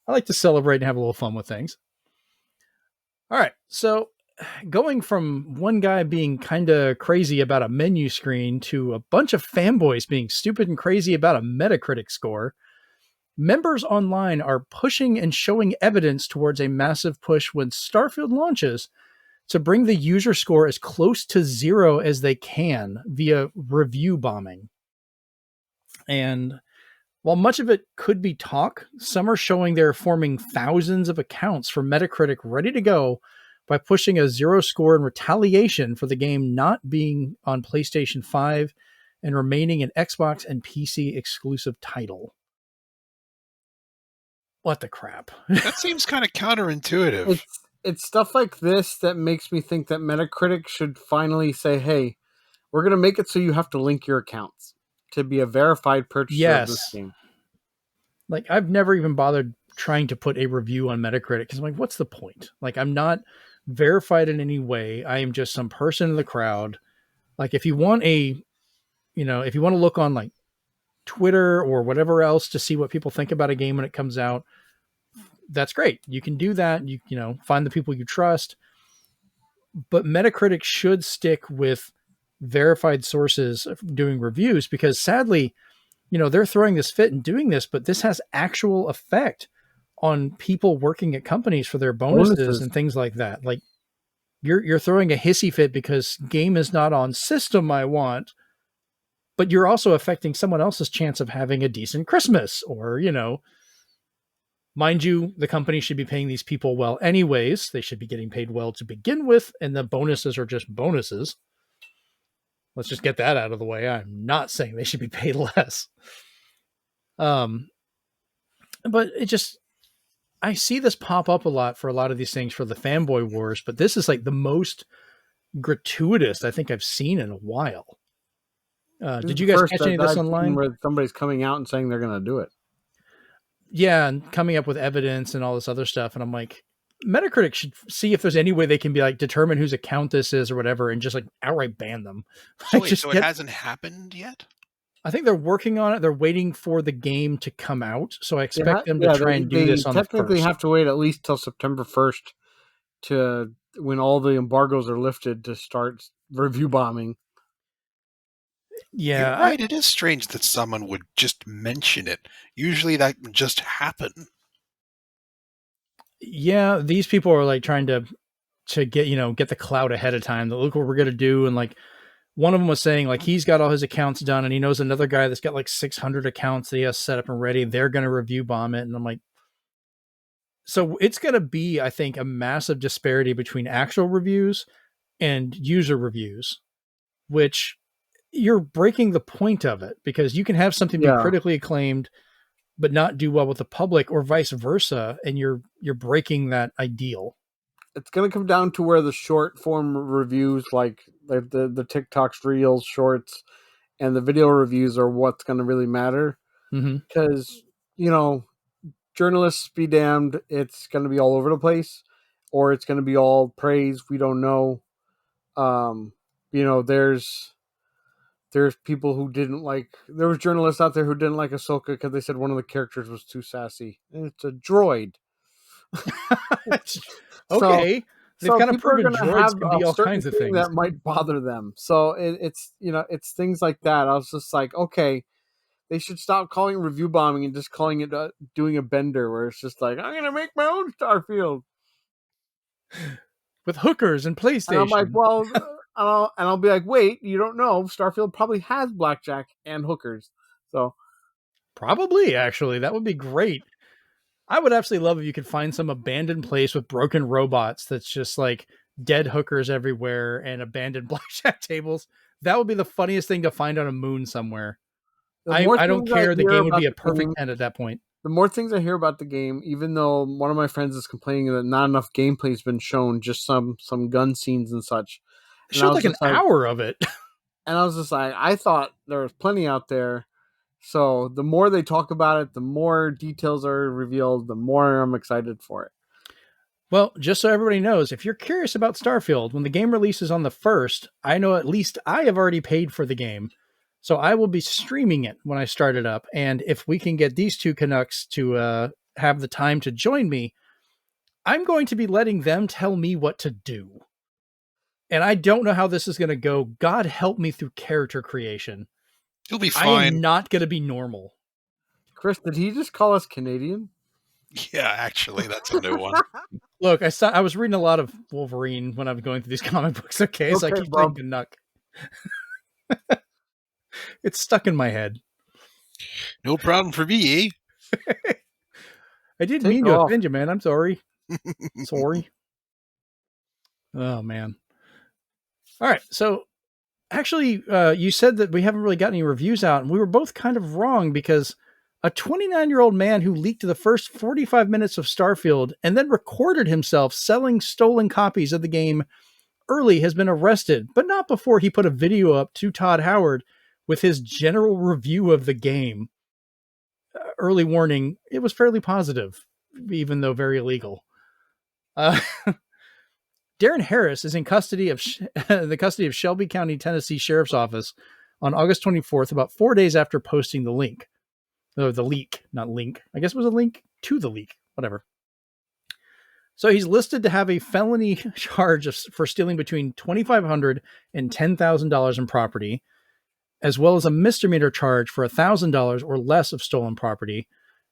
I like to celebrate and have a little fun with things. All right. So going from one guy being kind of crazy about a menu screen to a bunch of fanboys being stupid and crazy about a Metacritic score, members online are pushing and showing evidence towards a massive push when Starfield launches to bring the user score as close to zero as they can via review bombing. And while much of it could be talk, some are showing they're forming thousands of accounts for Metacritic ready to go by pushing a zero score in retaliation for the game not being on PlayStation 5 and remaining an Xbox and PC exclusive title. What the crap? That seems kind of counterintuitive. It's stuff like this that makes me think that Metacritic should finally say, hey, we're going to make it so you have to link your accounts to be a verified purchaser of this game. Like, I've never even bothered trying to put a review on Metacritic because I'm like, what's the point? Like, I'm not verified in any way. I am just some person in the crowd. Like, if you want if you want to look on like Twitter or whatever else to see what people think about a game when it comes out, that's great. You can do that. You find the people you trust. But Metacritic should stick with verified sources doing reviews because sadly, they're throwing this fit and doing this, but this has actual effect on people working at companies for their bonuses and things like that. Like you're throwing a hissy fit because game is not on system I want, but you're also affecting someone else's chance of having a decent Christmas or, mind you, the company should be paying these people well anyways. They should be getting paid well to begin with. And the bonuses are just bonuses. Let's just get that out of the way. I'm not saying they should be paid less. But I see this pop up a lot for a lot of these things for the fanboy wars, but this is like the most gratuitous I think I've seen in a while. Did you guys catch any of this online? Where somebody's coming out and saying they're going to do it. Yeah, and coming up with evidence and all this other stuff. And I'm like, Metacritic should see if there's any way they can be like determine whose account this is or whatever and just like outright ban them. So, it hasn't happened yet? I think they're working on it. They're waiting for the game to come out. So I expect them to try and do this on the 1st. They technically have to wait at least till September 1st to when all the embargoes are lifted to start review bombing. Yeah. You're right. It is strange that someone would just mention it. Usually that would just happen. Yeah, these people are like trying to get the clout ahead of time. Look what we're going to do. And like one of them was saying like he's got all his accounts done and he knows another guy that's got like 600 accounts that he has set up and ready. They're going to review bomb it. And I'm like, so it's going to be, I think, a massive disparity between actual reviews and user reviews, which you're breaking the point of it because you can have something be critically acclaimed but not do well with the public or vice versa, and you're breaking that ideal. It's going to come down to where the short form reviews like the TikToks, Reels, Shorts, and the video reviews are what's going to really matter. Because, journalists be damned, it's going to be all over the place or it's going to be all praise. We don't know. There's people who didn't like... There was journalists out there who didn't like Ahsoka because they said one of the characters was too sassy. And it's a droid. Okay. They've kind of proven droids can be all kinds of things. That might bother them. So it's things like that. I was just like, okay, they should stop calling it review bombing and just calling it doing a bender where it's just like, I'm going to make my own Starfield. With hookers and PlayStation. And I'm like, well... I'll be like, wait, you don't know. Starfield probably has blackjack and hookers. So probably, actually. That would be great. I would absolutely love if you could find some abandoned place with broken robots that's just like dead hookers everywhere and abandoned blackjack tables. That would be the funniest thing to find on a moon somewhere. I don't care. The game would be a perfect 10 at that point. the more things I hear about the game, even though one of my friends is complaining that not enough gameplay has been shown, just some gun scenes and such. It showed like an hour of it. And I was just like, I thought there was plenty out there. So the more they talk about it, the more details are revealed, the more I'm excited for it. Well, just so everybody knows, if you're curious about Starfield, when the game releases on the 1st, I know at least I have already paid for the game. So I will be streaming it when I start it up. And if we can get these two Canucks to have the time to join me, I'm going to be letting them tell me what to do. And I don't know how this is going to go. God help me through character creation. You'll be fine. I am not going to be normal. Chris, did he just call us Canadian? Yeah, actually, that's a new one. Look, I was reading a lot of Wolverine when I was going through these comic books. Okay, so I keep saying Canuck. It's stuck in my head. No problem for me, eh? I didn't mean to offend you, man. I'm sorry. Sorry. Oh, man. All right. So, actually, you said that we haven't really got any reviews out, and we were both kind of wrong because a 29-year-old man who leaked the first 45 minutes of Starfield and then recorded himself selling stolen copies of the game early has been arrested, but not before he put a video up to Todd Howard with his general review of the game. Early warning, it was fairly positive, even though very illegal. Darren Harris is in custody of the custody of Shelby County, Tennessee Sheriff's Office on August 24th, about 4 days after posting the link. Or the leak, not link. I guess it was a link to the leak, whatever. So he's listed to have a felony charge for stealing between $2,500 and $10,000 in property, as well as a misdemeanor charge for $1,000 or less of stolen property.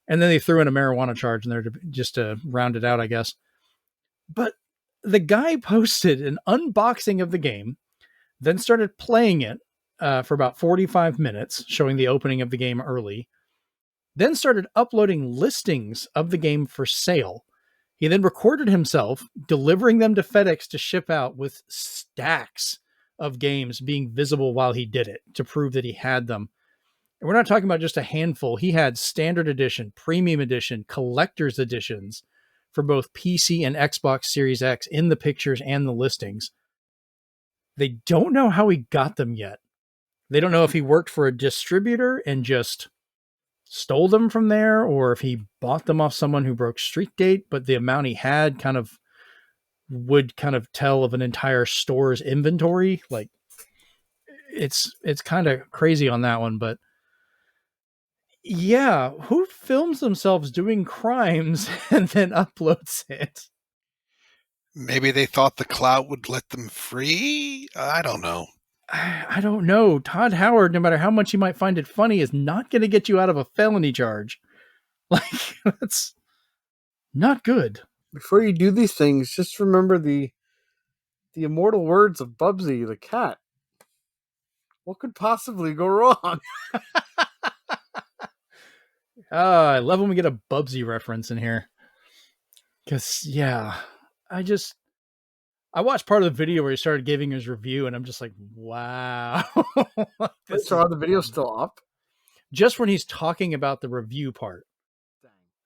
And then they threw in a marijuana charge in there just to round it out, I guess. But the guy posted an unboxing of the game, then started playing it for about 45 minutes, showing the opening of the game early, then started uploading listings of the game for sale. He then recorded himself delivering them to FedEx to ship out with stacks of games being visible while he did it to prove that he had them. And we're not talking about just a handful. He had standard edition, premium edition, collector's editions for both PC and Xbox Series X in the pictures and the listings. They don't know how he got them yet. They don't know if he worked for a distributor and just stole them from there, or if he bought them off someone who broke street date, but the amount he had would tell of an entire store's inventory. Like, it's kind of crazy on that one, but yeah, who films themselves doing crimes and then uploads it? Maybe they thought the cloud would let them free? I don't know. I don't know. Todd Howard, no matter how much you might find it funny, is not going to get you out of a felony charge. Like, that's not good. Before you do these things, just remember the immortal words of Bubsy the cat. What could possibly go wrong? I love when we get a Bubsy reference in here. Because, yeah, I watched part of the video where he started giving his review, and I'm just like, wow. So are the videos still up? Just when he's talking about the review part.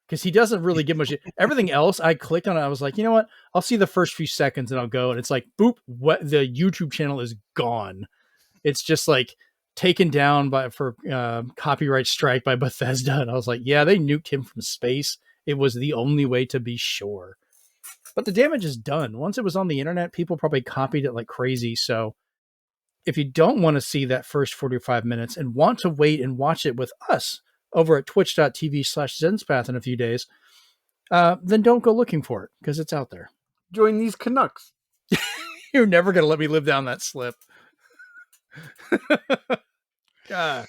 Because he doesn't really give much. Everything else, I clicked on it. I was like, you know what? I'll see the first few seconds and I'll go. And it's like, boop, what? The YouTube channel is gone. It's just like taken down for copyright strike by Bethesda. And I was like, yeah, they nuked him from space. It was the only way to be sure. But the damage is done. Once it was on the internet, people probably copied it like crazy. So if you don't want to see that first 45 minutes and want to wait and watch it with us over at twitch.tv/Zenspath in a few days, then don't go looking for it because it's out there. Join these Canucks. You're never going to let me live down that slip. God.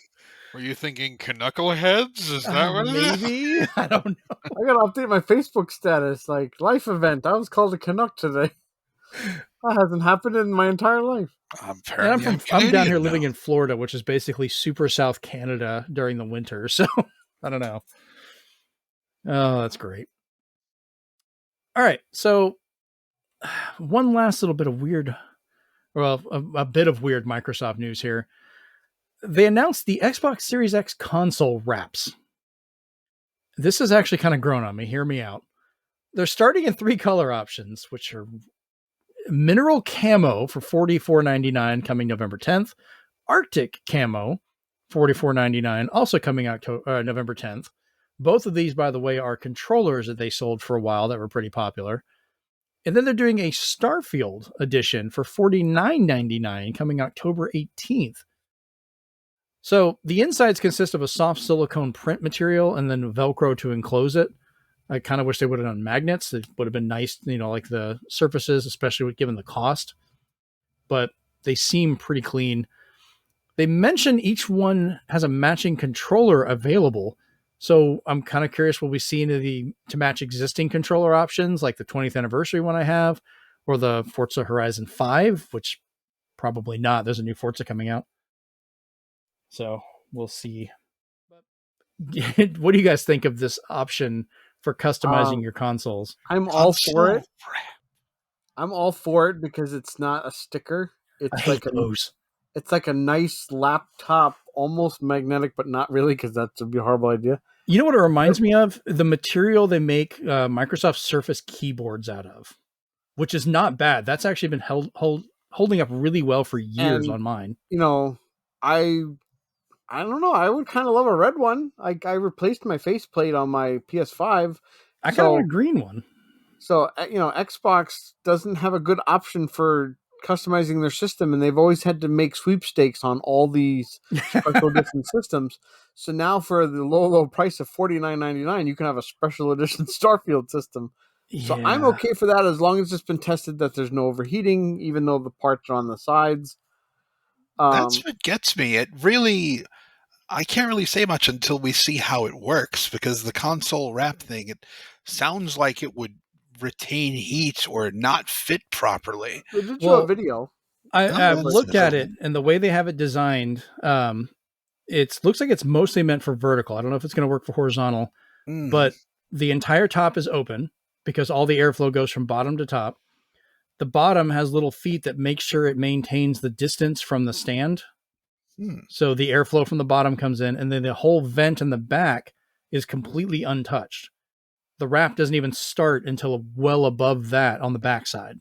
Were you thinking Knuckleheads? Is that what it is? Maybe? I don't know. I gotta update my Facebook status. Like, life event. I was called a Canuck today. That hasn't happened in my entire life. I'm down here living in Florida, which is basically super South Canada during the winter. So I don't know. Oh, that's great. All right. So one last little bit of weird, well, a bit of weird Microsoft news here. They announced the Xbox Series X console wraps. this has actually kind of grown on me. Hear me out. They're starting in 3 color options, which are mineral camo for $44.99 coming November 10th, Arctic camo $44.99 also coming out November 10th. Both of these, by the way, are controllers that they sold for a while that were pretty popular. And then they're doing a Starfield edition for $49.99 coming October 18th. So the insides consist of a soft silicone print material and then Velcro to enclose it. I kind of wish they would have done magnets. It would have been nice, like the surfaces, especially given the cost. But they seem pretty clean. They mention each one has a matching controller available. So I'm kind of curious, will we see any to match existing controller options, like the 20th anniversary one I have, or the Forza Horizon 5, which probably not. There's a new Forza coming out. So we'll see. What do you guys think of this option for customizing your consoles? I'm all for it. I'm all for it because it's not a sticker. It's It's like a nice laptop, almost magnetic, but not really, because that would be a horrible idea. You know what it reminds me of? The material they make Microsoft Surface keyboards out of, which is not bad. That's actually been holding up really well for years on mine. I don't know. I would kind of love a red one. I replaced my faceplate on my PS5. I kind of want a green one. So, Xbox doesn't have a good option for customizing their system, and they've always had to make sweepstakes on all these special edition systems. So now for the low price of $49.99, you can have a special edition Starfield system. Yeah. So I'm okay for that as long as it's been tested that there's no overheating, even though the parts are on the sides. That's what gets me. I can't really say much until we see how it works, because the console wrap thing, it sounds like it would retain heat or not fit properly. They did show a video. I've looked at it, and the way they have it designed, it looks like it's mostly meant for vertical. I don't know if it's going to work for horizontal, but the entire top is open because all the airflow goes from bottom to top. The bottom has little feet that make sure it maintains the distance from the stand. So the airflow from the bottom comes in, and then the whole vent in the back is completely untouched. The wrap doesn't even start until well above that on the backside.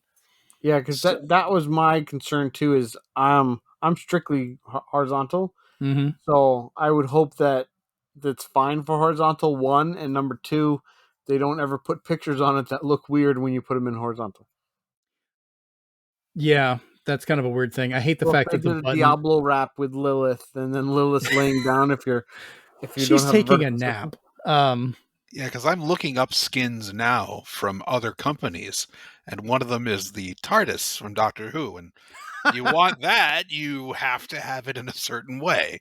Yeah, because that was my concern too. Is I'm strictly horizontal, so I would hope that's fine for horizontal, 1, and number 2, they don't ever put pictures on it that look weird when you put them in horizontal. Yeah, that's kind of a weird thing. I hate the fact that the button... Diablo wrap with Lilith, and then Lilith laying down if she's don't have taking a nap. Yeah, because I'm looking up skins now from other companies, and one of them is the TARDIS from Doctor Who, and you want that, you have to have it in a certain way.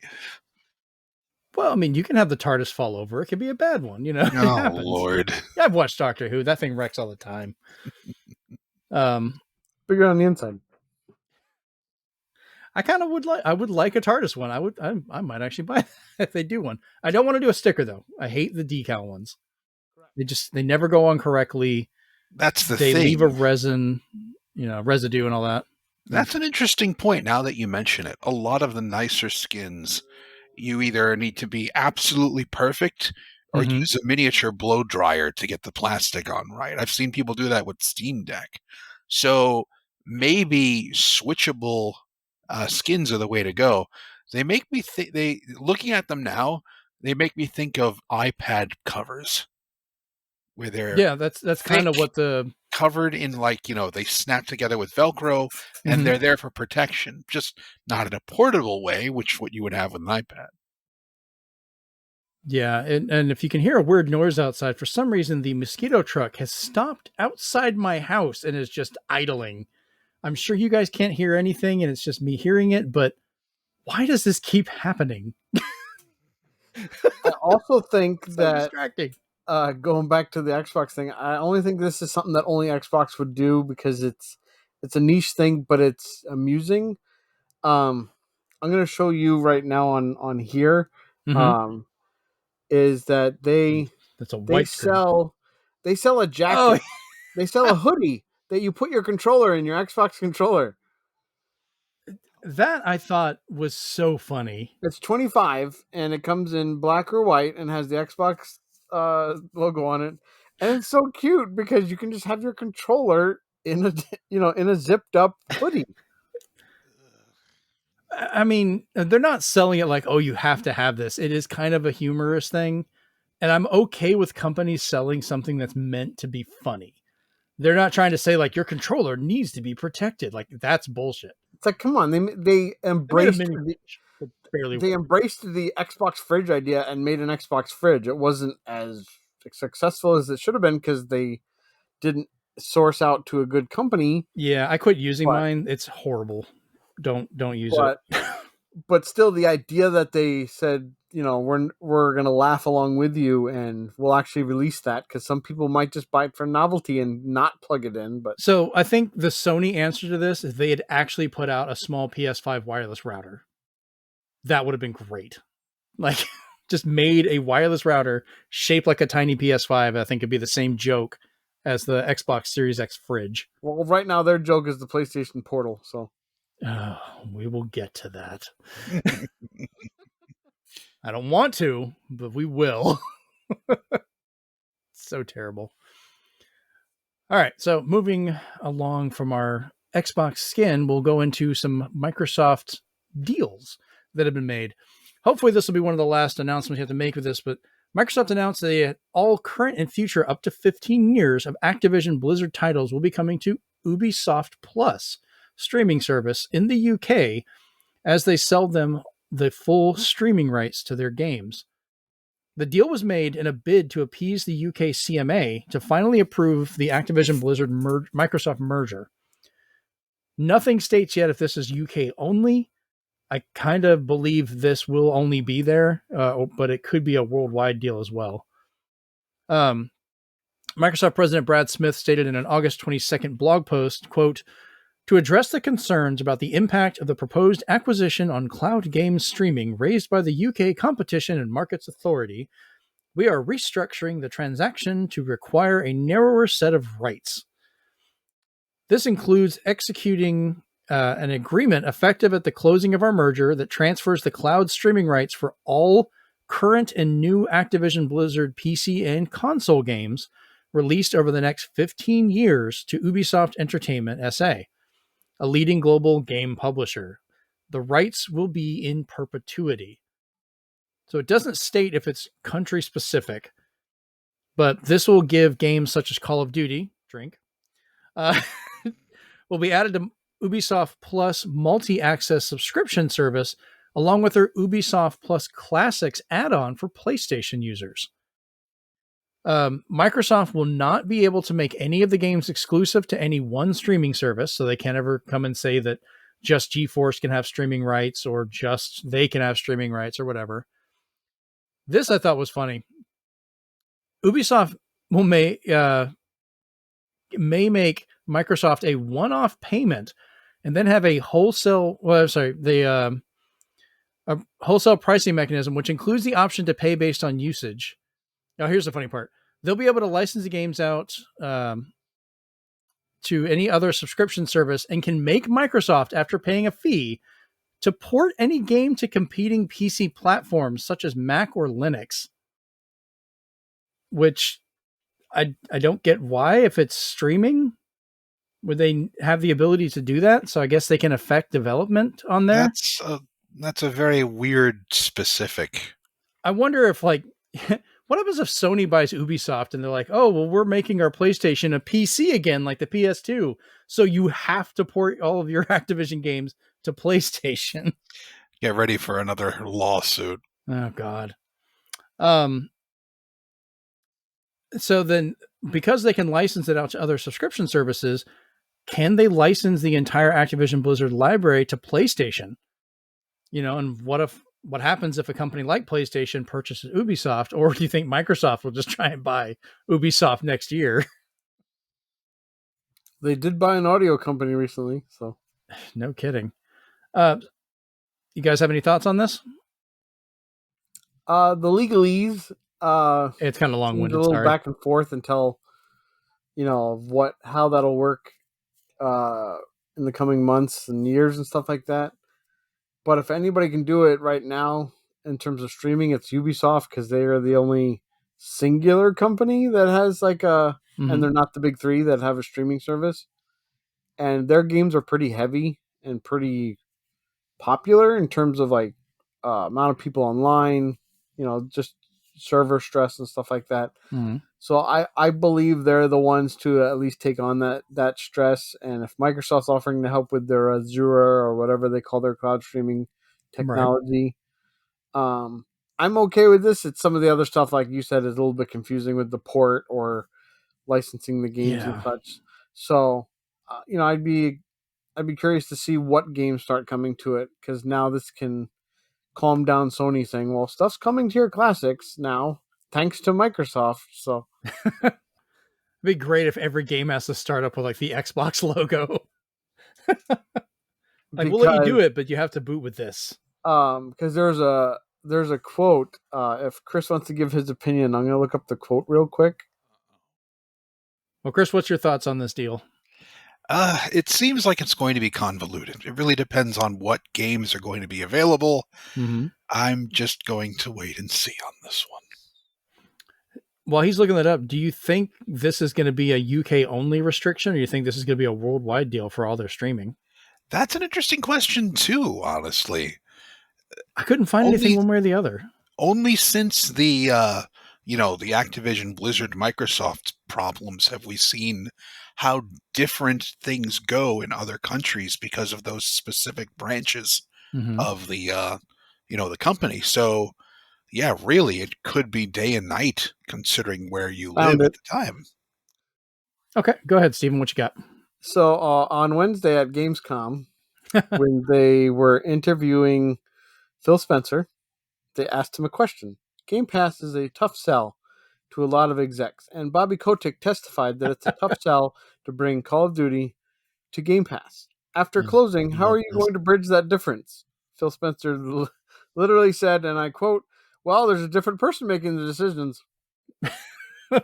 Well, I mean, you can have the TARDIS fall over. It could be a bad one, Oh, it happens. Lord. Yeah, I've watched Doctor Who. That thing wrecks all the time. Bigger on the inside. I kind of would like a TARDIS one. I might actually buy that if they do one. I don't want to do a sticker though. I hate the decal ones. They never go on correctly. That's the thing. They leave a resin, residue and all that. That's an interesting point now that you mention it. A lot of the nicer skins, you either need to be absolutely perfect or use a miniature blow dryer to get the plastic on right. I've seen people do that with Steam Deck. So maybe switchable skins are the way to go. They make me looking at them now, they make me think of iPad covers, where they're that's kind of what the covered in, like, they snap together with Velcro and they're there for protection, just not in a portable way, which what you would have with an iPad. Yeah, and if you can hear a weird noise outside, for some reason the mosquito truck has stopped outside my house and is just idling. I'm sure you guys can't hear anything and it's just me hearing it, but why does this keep happening? I also think that distracting. Going back to the Xbox thing, I only think this is something that only Xbox would do because it's a niche thing, but it's amusing. I'm going to show you right now on here. Is that they sell a jacket. Oh. They sell a hoodie that you put your controller in, your Xbox controller. That I thought was so funny. It's $25 and it comes in black or white and has the Xbox logo on it, and it's so cute because you can just have your controller in a zipped up hoodie. I mean, they're not selling it like, oh, you have to have this. It is kind of a humorous thing. And I'm okay with companies selling something that's meant to be funny. They're not trying to say like your controller needs to be protected. Like that's bullshit. It's like, come on, they embraced the Xbox fridge idea and made an Xbox fridge. It wasn't as successful as it should have been because they didn't source out to a good company. Yeah, I quit using mine. It's horrible. Don't use it. But still, the idea that they said, we're gonna laugh along with you, and we'll actually release that because some people might just buy it for novelty and not plug it in. But so I think the Sony answer to this is they had actually put out a small PS5 wireless router. That would have been great. Like, just made a wireless router shaped like a tiny PS5. I think it'd be the same joke as the Xbox Series X fridge. Well, right now their joke is the PlayStation Portal. So we will get to that. I don't want to, but we will. So terrible. All right, so moving along from our Xbox skin, we'll go into some Microsoft deals that have been made. Hopefully this will be one of the last announcements you have to make with this, but Microsoft announced that all current and future up to 15 years of Activision Blizzard titles will be coming to Ubisoft Plus streaming service in the UK as they sell them the full streaming rights to their games. The deal was made in a bid to appease the UK CMA to finally approve the Activision Blizzard Microsoft merger. Nothing states yet if this is UK only. I kind of believe this will only be there, but it could be a worldwide deal as well. Microsoft President Brad Smith stated in an August 22nd blog post, quote, "To address the concerns about the impact of the proposed acquisition on cloud game streaming raised by the UK Competition and Markets Authority, we are restructuring the transaction to require a narrower set of rights. This includes executing an agreement effective at the closing of our merger that transfers the cloud streaming rights for all current and new Activision Blizzard PC and console games released over the next 15 years to Ubisoft Entertainment SA, a leading global game publisher. The rights will be in perpetuity." So it doesn't state if it's country specific, but this will give games such as Call of Duty, will be added to Ubisoft Plus multi-access subscription service, along with their Ubisoft Plus Classics add-on for PlayStation users. Microsoft will not be able to make any of the games exclusive to any one streaming service, so they can't ever come and say that just GeForce can have streaming rights or just they can have streaming rights or whatever. This I thought was funny. Ubisoft will may make Microsoft a one-off payment and then have a wholesale pricing mechanism, which includes the option to pay based on usage. Now, here's the funny part. They'll be able to license the games out to any other subscription service and can make Microsoft, after paying a fee, to port any game to competing PC platforms such as Mac or Linux. Which I don't get why. If it's streaming, would they have the ability to do that? So I guess they can affect development on there. That's a very weird specific. I wonder if what happens if Sony buys Ubisoft and they're like, oh, well, we're making our PlayStation a PC again, like the PS2. So you have to port all of your Activision games to PlayStation. Get ready for another lawsuit. Oh, God. So then, because they can license it out to other subscription services, can they license the entire Activision Blizzard library to PlayStation? And what happens if a company like PlayStation purchases Ubisoft, or do you think Microsoft will just try and buy Ubisoft next year? They did buy an audio company recently, so. No kidding. You guys have any thoughts on this? The legalese. It's kind of long-winded. A little back and forth until, how that'll work in the coming months and years and stuff like that. But if anybody can do it right now in terms of streaming, it's Ubisoft, because they are the only singular company that has like a, and they're not the big three that have a streaming service, and their games are pretty heavy and pretty popular in terms of like amount of people online, just server stress and stuff like that. So I believe they're the ones to at least take on that stress. And if Microsoft's offering to help with their Azure or whatever they call their cloud streaming technology, I'm okay with this. It's some of the other stuff, like you said, is a little bit confusing with the port or licensing the games and such. So, I'd be curious to see what games start coming to it, because now this can calm down Sony saying, well, stuff's coming to your classics now, thanks to Microsoft. So it'd be great if every game has to start up with like the Xbox logo. Like, we'll let you do it, but you have to boot with this. Because there's a quote. If Chris wants to give his opinion, I'm going to look up the quote real quick. Well, Chris, what's your thoughts on this deal? It seems like it's going to be convoluted. It really depends on what games are going to be available. I'm just going to wait and see on this one. While he's looking that up, do you think this is going to be a UK only restriction, or do you think this is going to be a worldwide deal for all their streaming? That's an interesting question too, honestly. I couldn't find anything one way or the other. Only since the the Activision Blizzard Microsoft problems have we seen how different things go in other countries because of those specific branches of the the company. So yeah, really, it could be day and night considering where you live at the time. Okay, go ahead, Stephen. What you got? So on Wednesday at Gamescom, when they were interviewing Phil Spencer, they asked him a question. Game Pass is a tough sell to a lot of execs, and Bobby Kotick testified that it's a tough sell to bring Call of Duty to Game Pass. After closing, how are you going to bridge that difference? Phil Spencer literally said, and I quote, well, there's a different person making the decisions.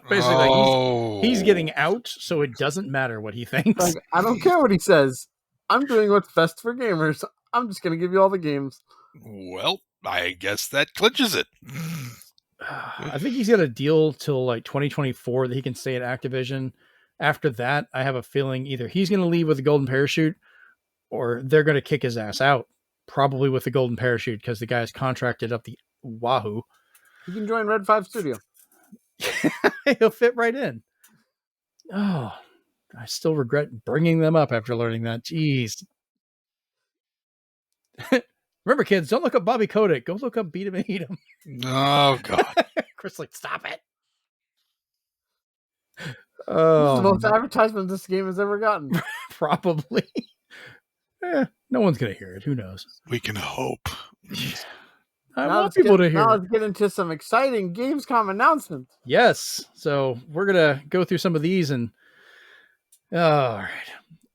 Basically, he's getting out, so it doesn't matter what he thinks. Like, I don't care what he says. I'm doing what's best for gamers. I'm just going to give you all the games. Well, I guess that clinches it. I think he's got a deal till like 2024 that he can stay at Activision. After that, I have a feeling either he's going to leave with a golden parachute or they're going to kick his ass out, probably with the golden parachute, because the guy's contracted up the wahoo. He can join Red 5 Studio. He'll fit right in. Oh, I still regret bringing them up after learning that. Jeez. Remember, kids, don't look up Bobby Kotick. Go look up Beat 'em and Eat 'em. Oh, God. Chris, like, stop it. Oh, this is the most advertisement this game has ever gotten. Probably. No one's going to hear it. Who knows? We can hope. I want people to hear it. Now let's get into some exciting Gamescom announcements. Yes. So we're going to go through some of these. And all right.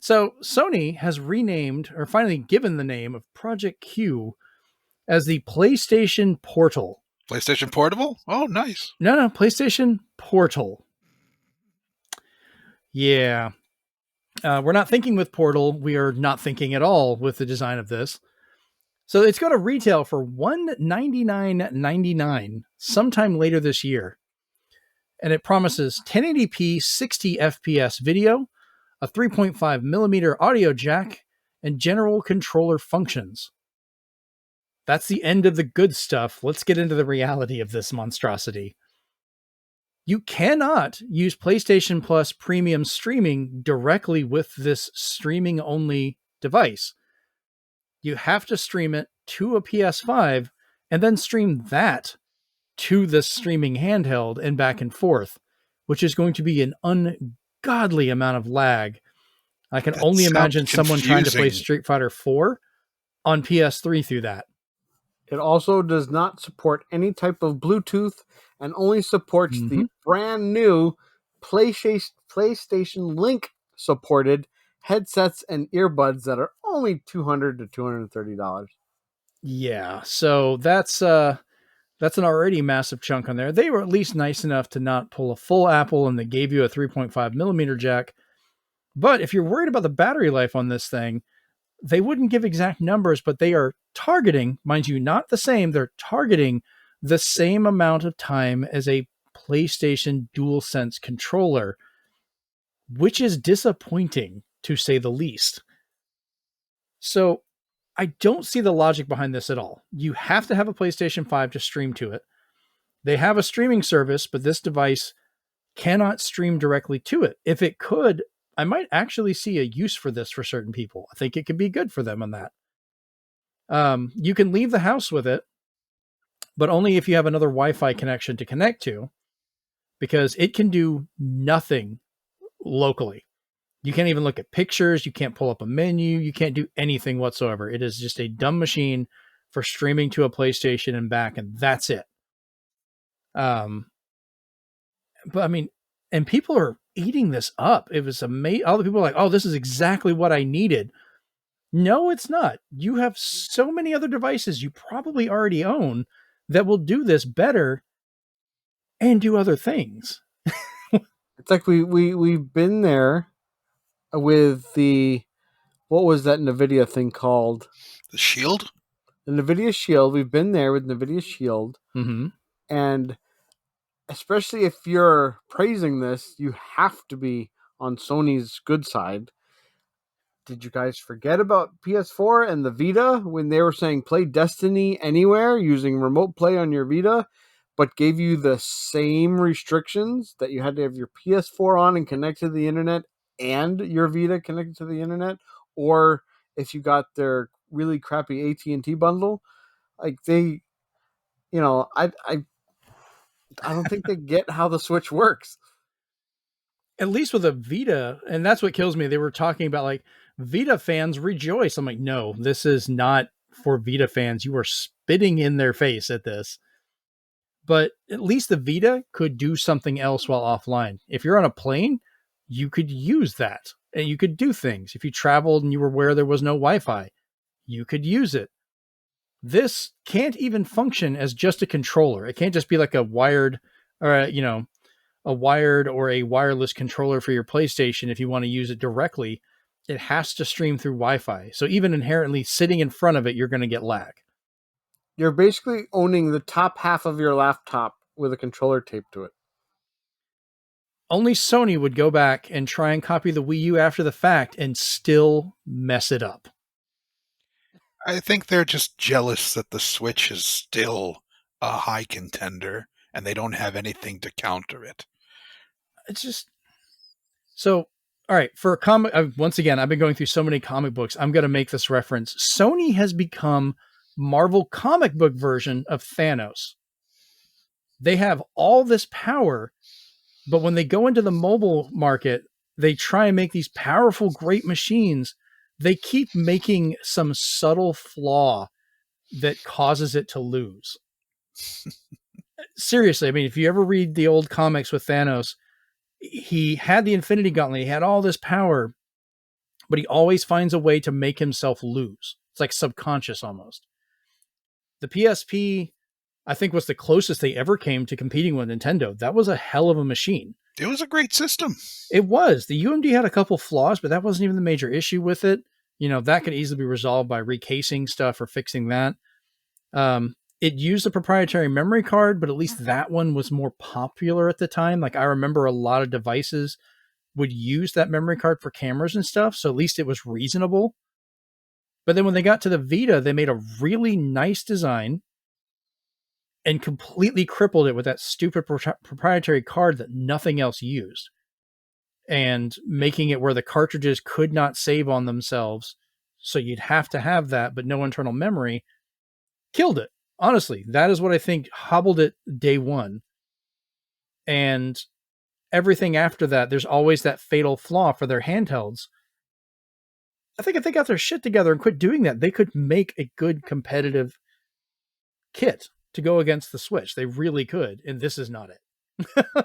So Sony has renamed, or finally given the name of Project Q as the PlayStation Portal. PlayStation Portable? Oh, nice. No, PlayStation Portal. Yeah. We're not thinking with Portal. We are not thinking at all with the design of this. So it's going to retail for $199.99 sometime later this year. And it promises 1080p 60 FPS video, a 3.5 millimeter audio jack, and general controller functions. That's the end of the good stuff. Let's get into the reality of this monstrosity. You cannot use PlayStation Plus premium streaming directly with this streaming-only device. You have to stream it to a PS5 and then stream that to the streaming handheld and back and forth, which is going to be an ungodly amount of lag. I can only imagine someone trying to play Street Fighter 4 on PS3 through that. It also does not support any type of Bluetooth and only supports the brand new PlayStation Link supported headsets and earbuds that are only $200 to $230. Yeah, so that's an already massive chunk on there. They were at least nice enough to not pull a full Apple, and they gave you a 3.5 millimeter jack. But if you're worried about the battery life on this thing, they wouldn't give exact numbers, but they are targeting, mind you, not the same. They're targeting the same amount of time as a PlayStation DualSense controller, which is disappointing to say the least. So I don't see the logic behind this at all. You have to have a PlayStation 5 to stream to it. They have a streaming service, but this device cannot stream directly to it. If it could, I might actually see a use for this for certain people. I think it could be good for them on that. You can leave the house with it, but only if you have another Wi-Fi connection to connect to, because it can do nothing locally. You can't even look at pictures. You can't pull up a menu. You can't do anything whatsoever. It is just a dumb machine for streaming to a PlayStation and back, and that's it. But I mean, and people are eating this up. It was amazing. All the people are like, oh, this is exactly what I needed. No, it's not. You have so many other devices you probably already own that will do this better and do other things. It's like we've been there with the, what was that NVIDIA thing called? The Shield? The NVIDIA Shield. We've been there with NVIDIA Shield. Mm-hmm. And especially if you're praising this, you have to be on Sony's good side. Did you guys forget about PS4 and the Vita when they were saying play Destiny anywhere using remote play on your Vita, but gave you the same restrictions that you had to have your PS4 on and connect to the internet and your Vita connected to the internet? Or if you got their really crappy AT&T bundle, like they, I don't think they get how the Switch works. At least with a Vita, and that's what kills me. They were talking about like Vita fans rejoice. I'm like, no, this is not for Vita fans. You are spitting in their face at this. But at least the Vita could do something else while offline. If you're on a plane, you could use that and you could do things. If you traveled and you were where there was no Wi-Fi, you could use it. This can't even function as just a controller. It can't just be like a wired or a wired or a wireless controller for your PlayStation if you want to use it directly. It has to stream through Wi-Fi. So even inherently sitting in front of it, you're going to get lag. You're basically owning the top half of your laptop with a controller taped to it. Only Sony would go back and try and copy the Wii U after the fact and still mess it up. I think they're just jealous that the Switch is still a high contender and they don't have anything to counter it. It's just so. All right, for a comic, once again, I've been going through so many comic books. I'm going to make this reference. Sony has become Marvel comic book version of Thanos. They have all this power, but when they go into the mobile market, they try and make these powerful, great machines. They keep making some subtle flaw that causes it to lose. Seriously, I mean, if you ever read the old comics with Thanos, he had the Infinity Gauntlet, he had all this power, but he always finds a way to make himself lose. It's like subconscious almost. The PSP, I think, was the closest they ever came to competing with Nintendo. That was a hell of a machine. It was a great system. It was. The UMD had a couple flaws, but that wasn't even the major issue with it. That could easily be resolved by recasing stuff or fixing that. It used a proprietary memory card, but at least that one was more popular at the time. Like I remember a lot of devices would use that memory card for cameras and stuff. So at least it was reasonable. But then when they got to the Vita, they made a really nice design and completely crippled it with that stupid proprietary card that nothing else used. And making it where the cartridges could not save on themselves. So you'd have to have that, but no internal memory. Killed it. Honestly, that is what I think hobbled it day one. And everything after that, there's always that fatal flaw for their handhelds. I think if they got their shit together and quit doing that, they could make a good competitive kit to go against the Switch. They really could. And this is not it.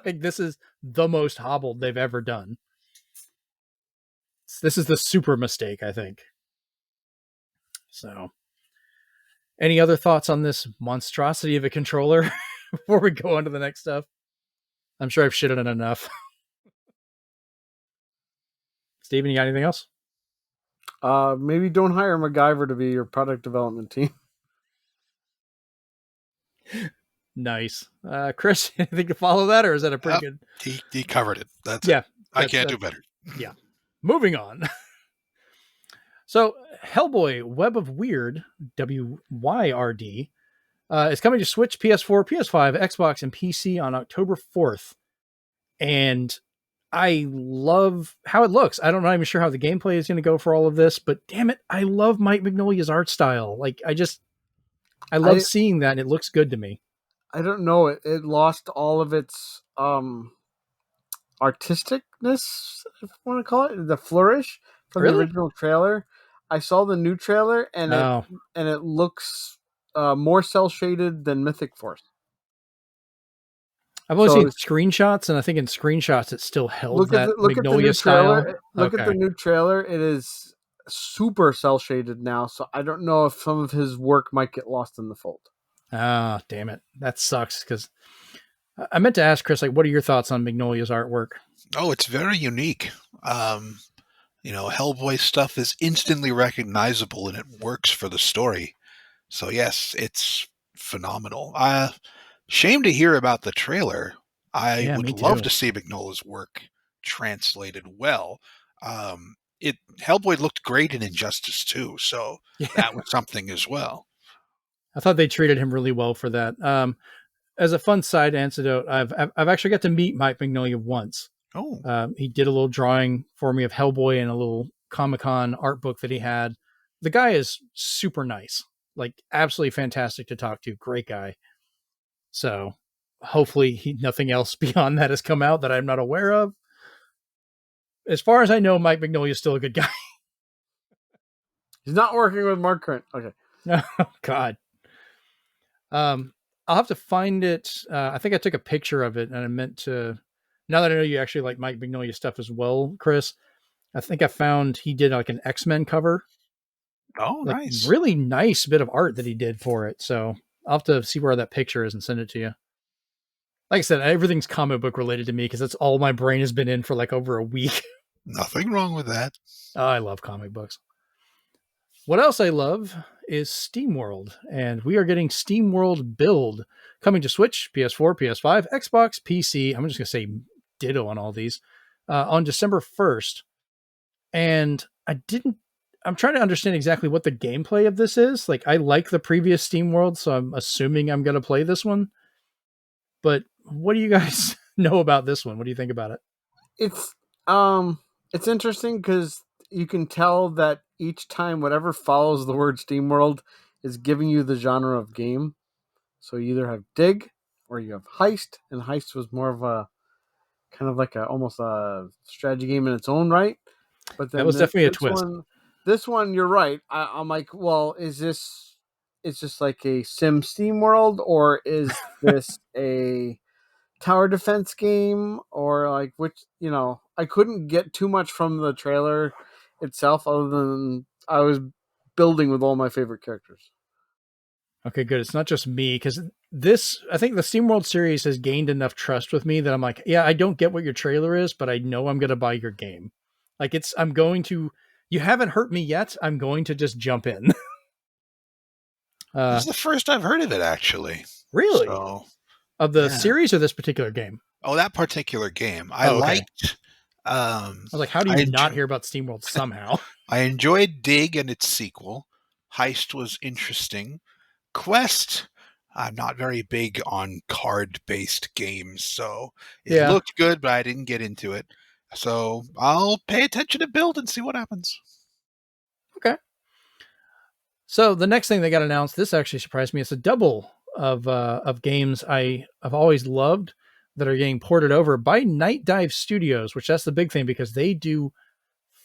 Like, this is the most hobbled they've ever done. This is the super mistake, I think. So, any other thoughts on this monstrosity of a controller before we go on to the next stuff? I'm sure I've shitted on enough. Steven, you got anything else? Maybe don't hire MacGyver to be your product development team. Nice. Chris, anything to follow that, or is that a pretty good? He covered it. That's Yeah, it. I can't do better. Yeah. Moving on. So, Hellboy: Web of Weird (WYRD) is coming to Switch, PS4, PS5, Xbox, and PC on October 4th. And I love how it looks. I'm not even sure how the gameplay is going to go for all of this, but damn it, I love Mike Mignolia's art style. Like, I love seeing that, and it looks good to me. I don't know. It lost all of its artisticness, if you want to call it, the flourish from the original trailer. I saw the new trailer, and it looks more cell shaded than Mythic Force. I've only seen screenshots, and I think in screenshots it still held Magnolia style. Look at the new trailer. It is super cell shaded now, so I don't know if some of his work might get lost in the fold. Ah, damn it. That sucks, because I meant to ask Chris, like, what are your thoughts on Magnolia's artwork? Oh, it's very unique. Hellboy stuff is instantly recognizable, and it works for the story. So yes, it's phenomenal. Shame to hear about the trailer. I would love to see Mignola's work translated well. Hellboy looked great in Injustice 2, so that was something as well. I thought they treated him really well for that. As a fun side anecdote, I've actually got to meet Mike Mignolia once. Oh, he did a little drawing for me of Hellboy in a little Comic-Con art book that he had. The guy is super nice, like absolutely fantastic to talk to. Great guy. So hopefully nothing else beyond that has come out that I'm not aware of. As far as I know, Mike Mignolia is still a good guy. He's not working with Mark Current. Okay. No, God. I'll have to find it. I think I took a picture of it, and I meant to. Now that I know you actually like Mike Mignolia stuff as well, Chris, I think I found he did like an X-Men cover. Oh, nice. Really nice bit of art that he did for it. So I'll have to see where that picture is and send it to you. Like I said, everything's comic book related to me because that's all my brain has been in for like over a week. Nothing wrong with that. I love comic books. What else I love is SteamWorld, and we are getting SteamWorld Build coming to Switch, PS4, PS5, Xbox, PC. I'm just going to say ditto on all these on December 1st. And I'm trying to understand exactly what the gameplay of this is. Like, I like the previous SteamWorld, so I'm assuming I'm going to play this one. But what do you guys know about this one? What do you think about it? It's interesting because you can tell that each time whatever follows the word SteamWorld is giving you the genre of game. So you either have dig or you have heist, and heist was more of a kind of like almost a strategy game in its own right. But then that was definitely a twist. This one, you're right. I'm like, well, is this? It's just like a Sim SteamWorld, or is this a tower defense game, or like which? I couldn't get too much from the trailer itself, other than I was building with all my favorite characters. Okay, good. It's not just me, because I think the SteamWorld series has gained enough trust with me that I'm like, yeah, I don't get what your trailer is, but I know I'm going to buy your game. Like you haven't hurt me yet. I'm going to just jump in. This is the first I've heard of it, actually. Really? So, of the series or this particular game? Oh, that particular game. I liked. I was like, how do you not hear about SteamWorld somehow? I enjoyed Dig and its sequel. Heist was interesting. Quest, I'm not very big on card-based games, so it looked good, but I didn't get into it. So I'll pay attention to Build and see what happens. Okay. So the next thing they got announced, this actually surprised me. It's a double of games I've always loved that are getting ported over by Night Dive Studios, which that's the big thing because they do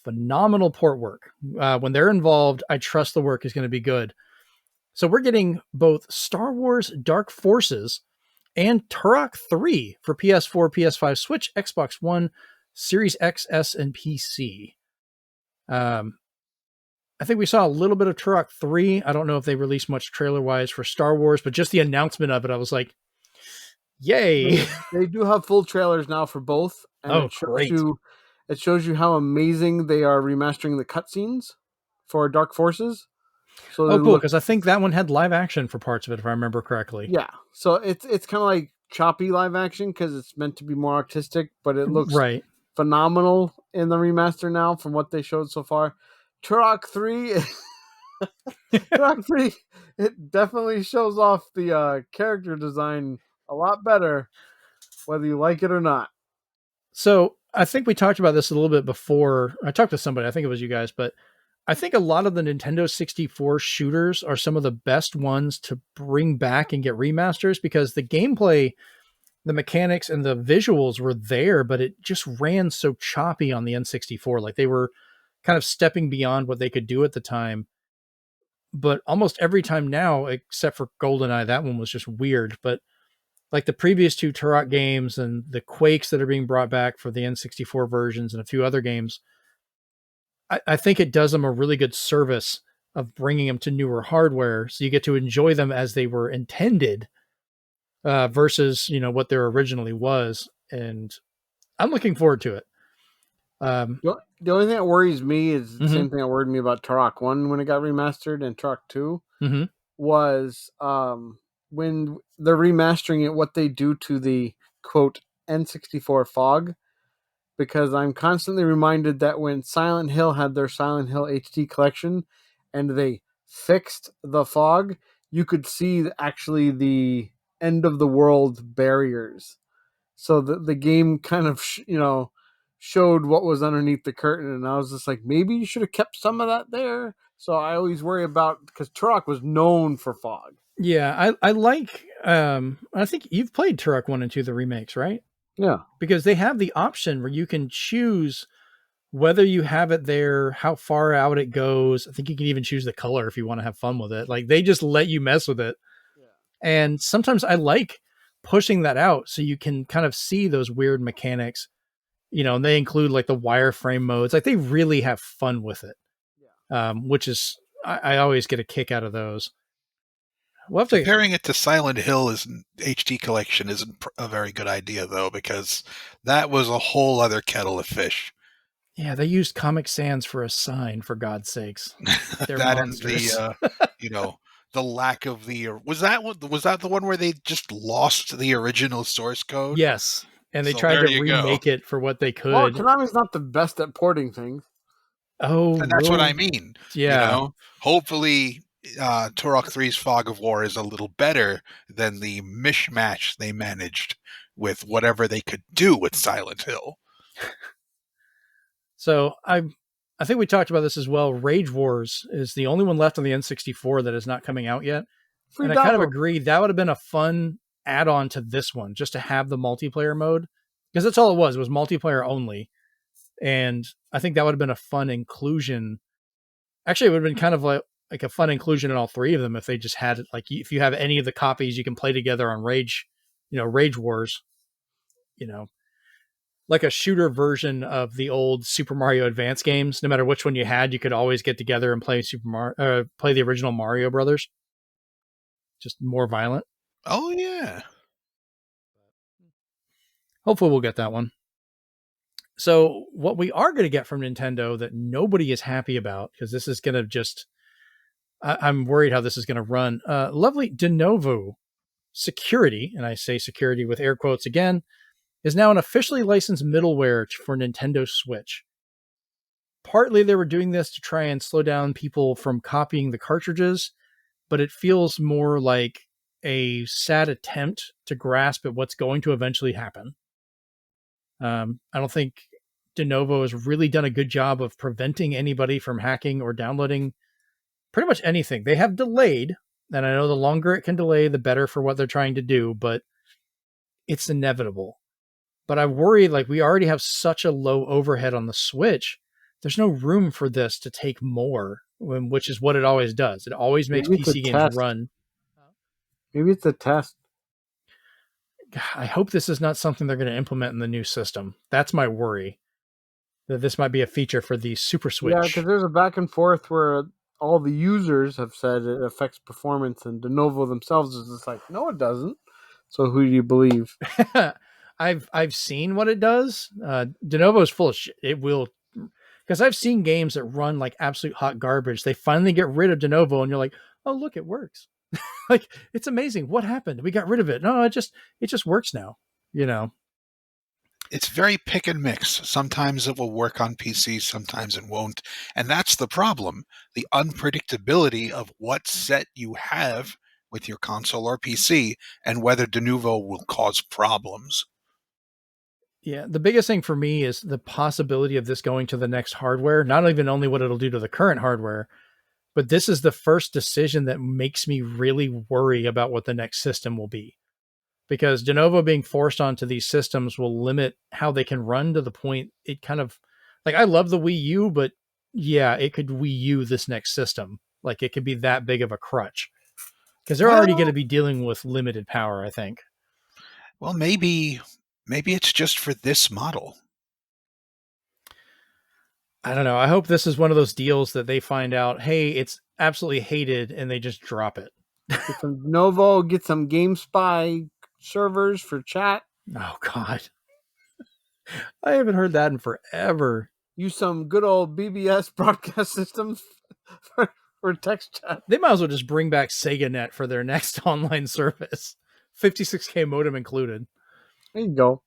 phenomenal port work. When they're involved, I trust the work is going to be good. So we're getting both Star Wars Dark Forces and Turok 3 for PS4, PS5, Switch, Xbox One, Series X, S, and PC. I think we saw a little bit of Turok 3. I don't know if they released much trailer-wise for Star Wars, but just the announcement of it, I was like, yay. They do have full trailers now for both. And great. It shows you how amazing they are remastering the cutscenes for Dark Forces. So Oh, cool, because I think that one had live action for parts of it, if I remember correctly. Yeah, so it's kind of like choppy live action because it's meant to be more artistic, but it looks right. phenomenal in the remaster now from what they showed so far. Turok 3, Turok 3, it definitely shows off the character design a lot better, whether you like it or not. So I think we talked about this a little bit before. I talked to somebody, I think it was you guys, but I think a lot of the Nintendo 64 shooters are some of the best ones to bring back and get remasters because the gameplay, the mechanics, and the visuals were there, but it just ran so choppy on the N64. Like they were kind of stepping beyond what they could do at the time. But almost every time now, except for GoldenEye, that one was just weird. But like the previous two Turok games and the Quakes that are being brought back for the N64 versions and a few other games, I think it does them a really good service of bringing them to newer hardware, so you get to enjoy them as they were intended, versus what there originally was. And I'm looking forward to it. The only thing that worries me is the same thing that worried me about Turok 1 when it got remastered and Turok 2 was when they're remastering it, what they do to the quote N64 fog. Because I'm constantly reminded that when Silent Hill had their Silent Hill HD collection and they fixed the fog, you could see actually the end of the world barriers. So the game kind of, showed what was underneath the curtain. And I was just like, maybe you should have kept some of that there. So I always worry about, because Turok was known for fog. Yeah, I like, I think you've played Turok 1 and 2, the remakes, right? Yeah. Because they have the option where you can choose whether you have it there, how far out it goes. I think you can even choose the color if you want to have fun with it. Like they just let you mess with it. Yeah. And sometimes I like pushing that out so you can kind of see those weird mechanics, and they include like the wireframe modes. Like they really have fun with it. Yeah. Which is, I always get a kick out of those. We'll have Comparing it to Silent Hill as an HD collection isn't a very good idea, though, because that was a whole other kettle of fish. Yeah, they used Comic Sans for a sign, for God's sakes. They're that monsters. And the lack of was that the one where they just lost the original source code? Yes, and they tried to remake it for what they could. Well, Konami's not the best at porting things. Oh, and that's what I mean. Yeah. Hopefully Turok 3's Fog of War is a little better than the mishmash they managed with whatever they could do with Silent Hill. So I think we talked about this as well. Rage Wars is the only one left on the N64 that is not coming out yet. And I kind of agree that would have been a fun add-on to this one, just to have the multiplayer mode, because that's all it was multiplayer only. And I think that would have been a fun inclusion. Actually, it would have been kind of like a fun inclusion in all three of them if they just had it. Like if you have any of the copies, you can play together on Rage Wars, like a shooter version of the old Super Mario Advance games. No matter which one you had, you could always get together and play play the original Mario Brothers. Just more violent. Oh yeah. Hopefully we'll get that one. So what we are going to get from Nintendo that nobody is happy about, because this is going to just, I'm worried how this is going to run. Lovely de novo security, and I say security with air quotes again, is now an officially licensed middleware for Nintendo Switch. Partly they were doing this to try and slow down people from copying the cartridges, but it feels more like a sad attempt to grasp at what's going to eventually happen. I don't think de novo has really done a good job of preventing anybody from hacking or downloading pretty much anything. They have delayed, and I know the longer it can delay, the better for what they're trying to do, but it's inevitable. But I worry, like, we already have such a low overhead on the Switch. There's no room for this to take more, which is what it always does. It always makes PC games run. Maybe it's a test. I hope this is not something they're going to implement in the new system. That's my worry. That this might be a feature for the Super Switch. Yeah, because there's a back and forth where all the users have said it affects performance, and de novo themselves is just like, no, it doesn't. So who do you believe? I've seen what it does. De novo is full of shit. It will, Because I've seen games that run like absolute hot garbage. They finally get rid of de novo, and you're like, oh, look, it works. Like, it's amazing. What happened? We got rid of it. No, it just works now. It's very pick and mix. Sometimes it will work on PC, sometimes it won't. And that's the problem. The unpredictability of what set you have with your console or PC and whether de novo will cause problems. Yeah, the biggest thing for me is the possibility of this going to the next hardware. Not even only what it'll do to the current hardware, but this is the first decision that makes me really worry about what the next system will be. Because de novo being forced onto these systems will limit how they can run to the point it kind of, like, I love the Wii U, but yeah, it could Wii U this next system. Like, it could be that big of a crutch. Because they're already going to be dealing with limited power, I think. Well, maybe it's just for this model. I don't know. I hope this is one of those deals that they find out, hey, it's absolutely hated, and they just drop it. Get some de novo, get some GameSpy servers for chat. Oh, God. I haven't heard that in forever. Use some good old BBS broadcast systems for text chat. They might as well just bring back SegaNet for their next online service. 56K modem included. There you go.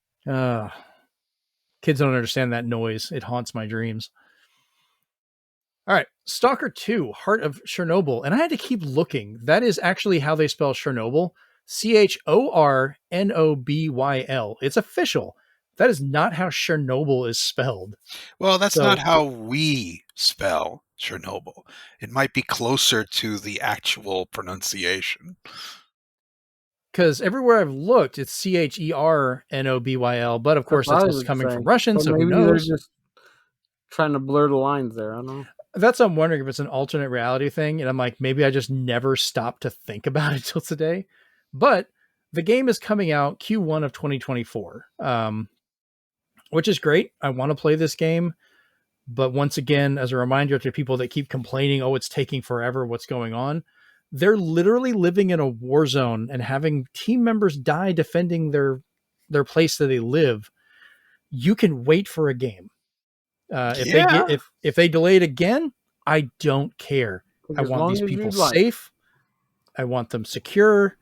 Kids don't understand that noise. It haunts my dreams. All right. Stalker 2, Heart of Chernobyl. And I had to keep looking. That is actually how they spell Chernobyl. Chornobyl. It's official. That is not how Chernobyl is spelled. Well, that's not how we spell Chernobyl. It might be closer to the actual pronunciation. Because everywhere I've looked, it's Chernobyle, but of course that's coming from Russian, so who knows? They're just trying to blur the lines there. I don't know. That's what I'm wondering, if it's an alternate reality thing, and I'm like, maybe I just never stopped to think about it till today. But the game is coming out Q1 of 2024, which is great. I want to play this game. But once again, as a reminder to people that keep complaining, oh, it's taking forever, what's going on? They're literally living in a war zone and having team members die defending their place that they live. You can wait for a game. If they delay it again, I don't care. I want these people safe. I want them secure.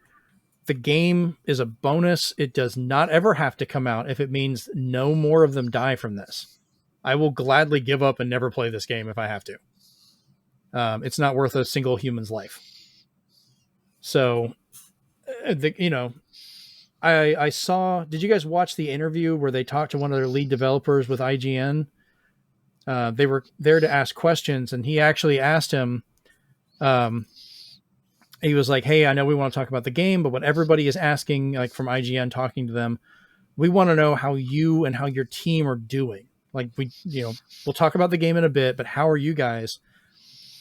The game is a bonus. It does not ever have to come out if it means no more of them die from this. I will gladly give up and never play this game if I have to. It's not worth a single human's life. So, I saw, did you guys watch the interview where they talked to one of their lead developers with IGN? They were there to ask questions, and he actually asked him, he was like, hey, I know we want to talk about the game, but what everybody is asking, like from IGN talking to them, we want to know how you and how your team are doing. Like, we'll talk about the game in a bit, but how are you guys?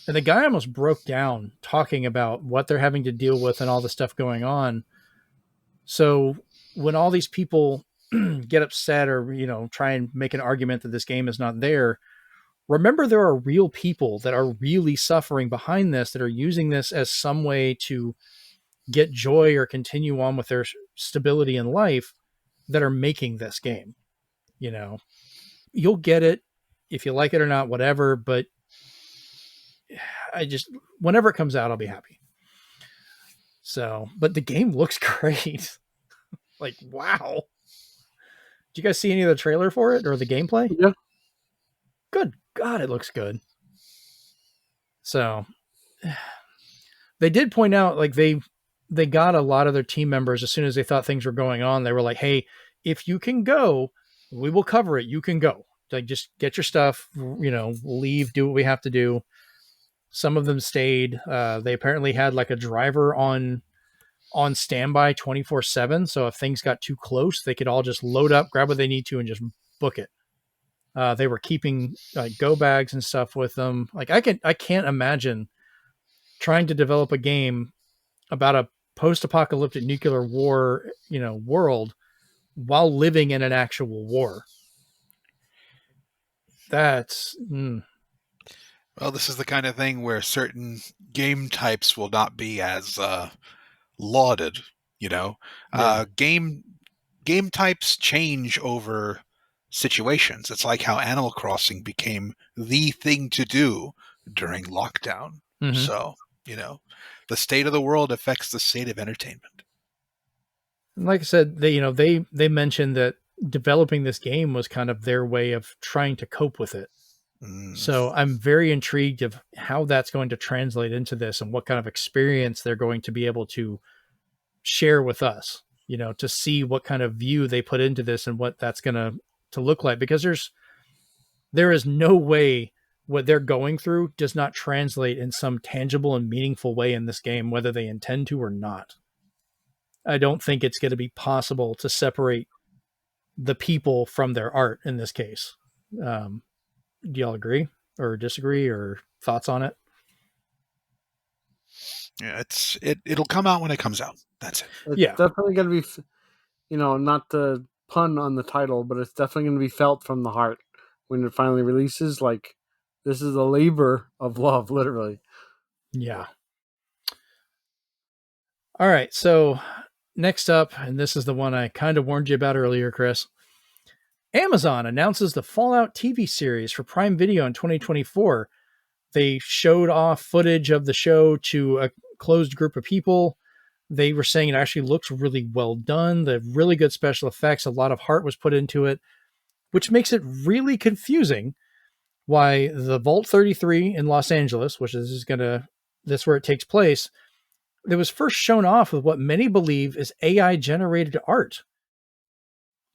And the guy almost broke down talking about what they're having to deal with and all the stuff going on. So when all these people get upset or, try and make an argument that this game is not there, remember there are real people that are really suffering behind this, that are using this as some way to get joy or continue on with their stability in life, that are making this game. You'll get it if you like it or not, whatever, but whenever it comes out, I'll be happy. So, but the game looks great. Like, wow. Did you guys see any of the trailer for it or the gameplay? Yeah. Good God, it looks good. So they did point out, like, they got a lot of their team members as soon as they thought things were going on. They were like, hey, if you can go, we will cover it. You can go. Like, just get your stuff, leave, do what we have to do. Some of them stayed. They apparently had like a driver on standby 24/7. So if things got too close, they could all just load up, grab what they need to, and just book it. They were keeping go bags and stuff with them. Like, I can't imagine trying to develop a game about a post-apocalyptic nuclear war, world while living in an actual war. That's Well, this is the kind of thing where certain game types will not be as lauded. Yeah. Game types change over situations. It's like how Animal Crossing became the thing to do during lockdown. Mm-hmm. So, the state of the world affects the state of entertainment. Like I said, they mentioned that developing this game was kind of their way of trying to cope with it. So I'm very intrigued of how that's going to translate into this and what kind of experience they're going to be able to share with us, to see what kind of view they put into this and what that's going to look like, because there is no way what they're going through does not translate in some tangible and meaningful way in this game, whether they intend to or not. I don't think it's going to be possible to separate the people from their art in this case. Do y'all agree or disagree or thoughts on it? Yeah, it'll come out when it comes out. That's it. It's definitely going to be, not to pun on the title, but it's definitely going to be felt from the heart when it finally releases. Like, this is a labor of love, literally. Yeah. All right. So next up, and this is the one I kind of warned you about earlier, Chris. Amazon announces the Fallout TV series for Prime Video in 2024. They showed off footage of the show to a closed group of people. They were saying it actually looks really well done. The really good special effects, a lot of heart was put into it, which makes it really confusing why the Vault 33 in Los Angeles, which is that's where it takes place, it was first shown off with what many believe is AI generated art.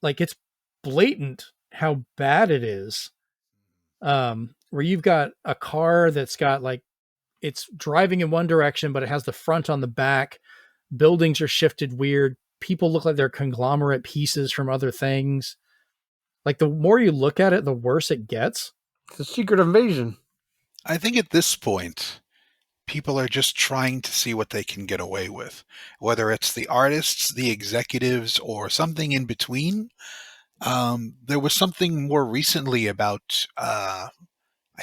Like, it's blatant how bad it is. Where you've got a car that's got it's driving in one direction, but it has the front on the back. Buildings are shifted weird. People look like they're conglomerate pieces from other things. Like, the more you look at it, the worse it gets. It's a secret invasion. I think at this point, people are just trying to see what they can get away with, whether it's the artists, the executives, or something in between. There was something more recently about, I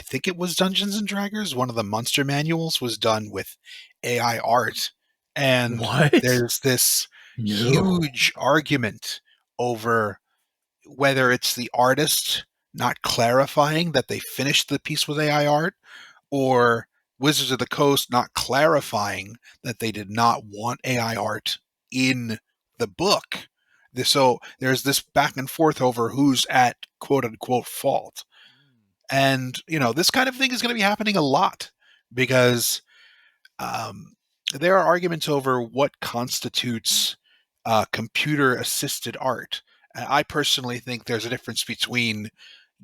think it was Dungeons and Dragons. One of the monster manuals was done with AI art. And there's this huge argument over whether it's the artist not clarifying that they finished the piece with AI art, or Wizards of the Coast not clarifying that they did not want AI art in the book. So there's this back and forth over who's at quote unquote fault. And, this kind of thing is going to be happening a lot because there are arguments over what constitutes computer assisted art. I personally think there's a difference between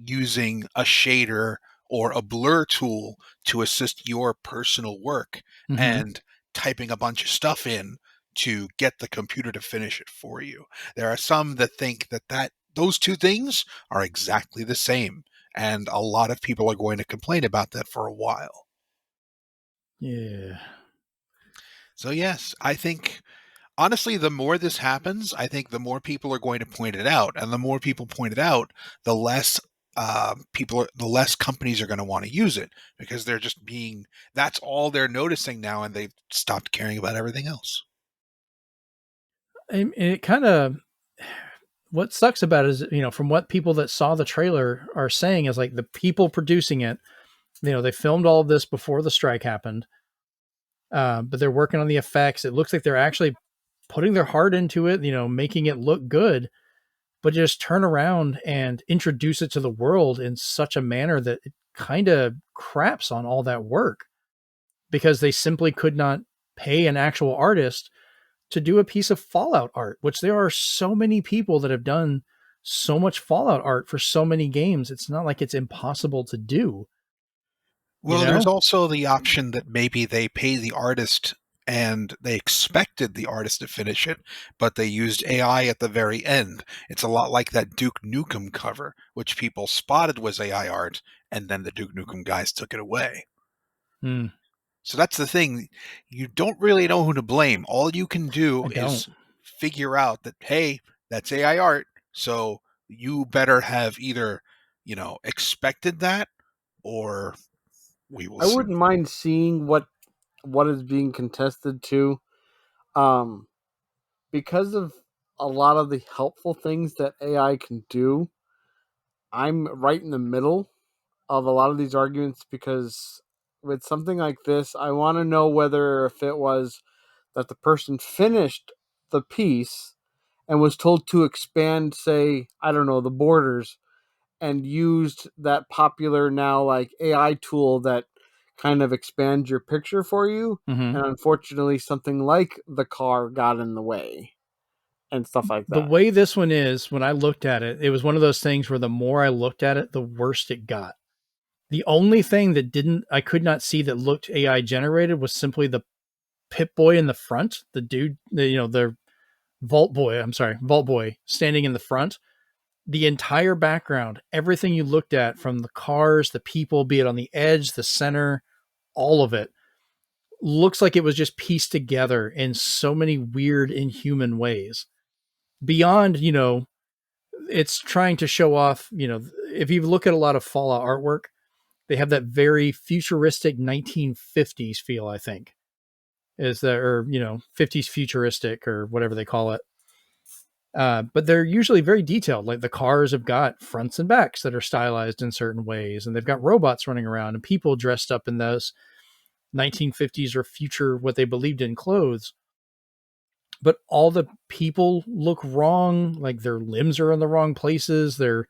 using a shader or a blur tool to assist your personal work and typing a bunch of stuff in to get the computer to finish it for you. There are some that think that those two things are exactly the same, and a lot of people are going to complain about that for a while. Yeah. So yes, I think honestly, the more this happens, I think the more people are going to point it out, and the more people point it out, the less the less companies are going to want to use it, because they're just that's all they're noticing now, and they've stopped caring about everything else. And it kind of, what sucks about it is, from what people that saw the trailer are saying, is like the people producing it, they filmed all of this before the strike happened, but they're working on the effects. It looks like they're actually putting their heart into it, making it look good, but just turn around and introduce it to the world in such a manner that it kind of craps on all that work, because they simply could not pay an actual artist to do a piece of Fallout art, which there are so many people that have done so much Fallout art for so many games. It's not like it's impossible to do. Well, there's also the option that maybe they pay the artist and they expected the artist to finish it, but they used AI at the very end. It's a lot like that Duke Nukem cover, which people spotted was AI art, and then the Duke Nukem guys took it away. So that's the thing. You don't really know who to blame. All you can do is figure out that, hey, that's AI art, so you better have either, expected that, or we will see. I wouldn't mind seeing what is being contested too, because of a lot of the helpful things that AI can do. I'm right in the middle of a lot of these arguments, because with something like this, I want to know whether if it was that the person finished the piece and was told to expand, say, I don't know, the borders, and used that popular now like AI tool that kind of expands your picture for you. Mm-hmm. And unfortunately, something like the car got in the way and stuff like that. The way this one is, when I looked at it, it was one of those things where the more I looked at it, the worse it got. The only thing that I could not see that looked AI generated was simply the Pip-Boy in the front, the dude, the Vault Boy standing in the front. The entire background, everything you looked at, from the cars, the people, be it on the edge, the center, all of it, looks like it was just pieced together in so many weird, inhuman ways. Beyond, it's trying to show off, if you look at a lot of Fallout artwork, they have that very futuristic 1950s feel, I think. Is that, or, 50s futuristic or whatever they call it. But they're usually very detailed. Like the cars have got fronts and backs that are stylized in certain ways, and they've got robots running around and people dressed up in those 1950s or future, what they believed in, clothes. But all the people look wrong. Like their limbs are in the wrong places. They're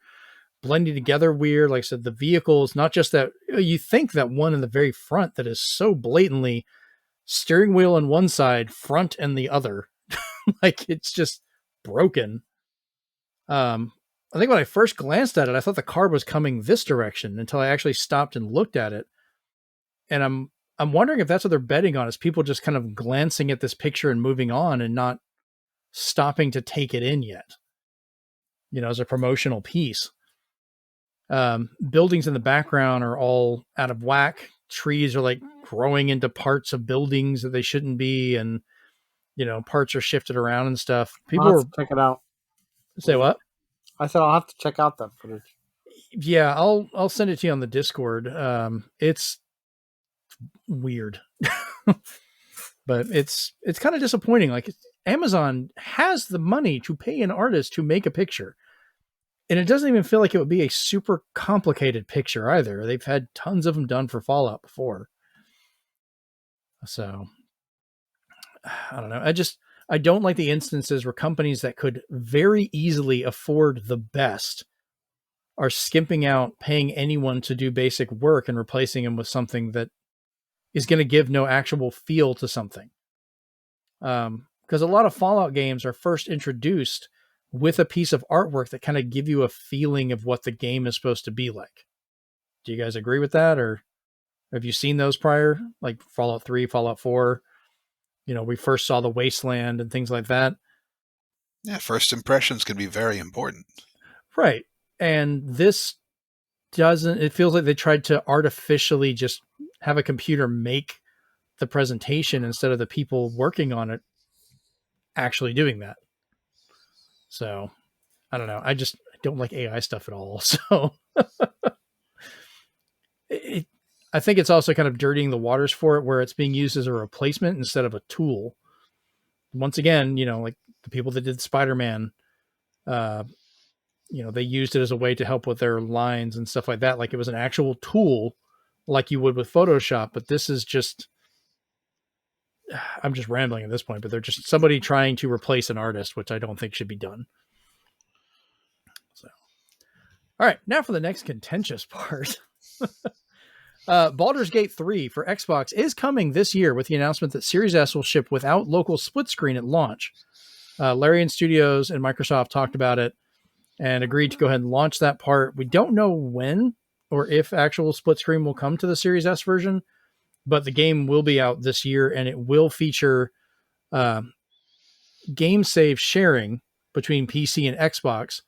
blending together weird. Like I said, the vehicles, not just that, you think that one in the very front that is so blatantly steering wheel on one side, front and the other. Like it's just broken. I think when I first glanced at it, I thought the car was coming this direction until I actually stopped and looked at it. And I'm wondering if that's what they're betting on, is people just kind of glancing at this picture and moving on and not stopping to take it in yet, as a promotional piece. Buildings in the background are all out of whack. Trees are like growing into parts of buildings that they shouldn't be. And, parts are shifted around and stuff. People I'll have to check it out. Say what? I said I'll have to check out that footage. Yeah, I'll send it to you on the Discord. It's weird, but it's kind of disappointing. Like Amazon has the money to pay an artist to make a picture, and it doesn't even feel like it would be a super complicated picture either. They've had tons of them done for Fallout before. So I don't know. I don't like the instances where companies that could very easily afford the best are skimping out paying anyone to do basic work and replacing them with something that is going to give no actual feel to something. Because a lot of Fallout games are first introduced with a piece of artwork that kind of give you a feeling of what the game is supposed to be like. Do you guys agree with that? Or have you seen those prior? Like Fallout 3, Fallout 4? We first saw the wasteland and things like that. Yeah, first impressions can be very important. Right. And this it feels like they tried to artificially just have a computer make the presentation instead of the people working on it actually doing that. So I don't know. I don't like AI stuff at all. So I think it's also kind of dirtying the waters for it, where it's being used as a replacement instead of a tool. Once again, like the people that did Spider-Man, they used it as a way to help with their lines and stuff like that. Like it was an actual tool like you would with Photoshop, but this is just, I'm just rambling at this point, but they're just somebody trying to replace an artist, which I don't think should be done. So, all right, now for the next contentious part. Baldur's Gate 3 for Xbox is coming this year with the announcement that Series S will ship without local split screen at launch. Larian Studios and Microsoft talked about it and agreed to go ahead and launch that part. We don't know when or if actual split screen will come to the Series S version, but the game will be out this year, and it will feature game save sharing between PC and Xbox,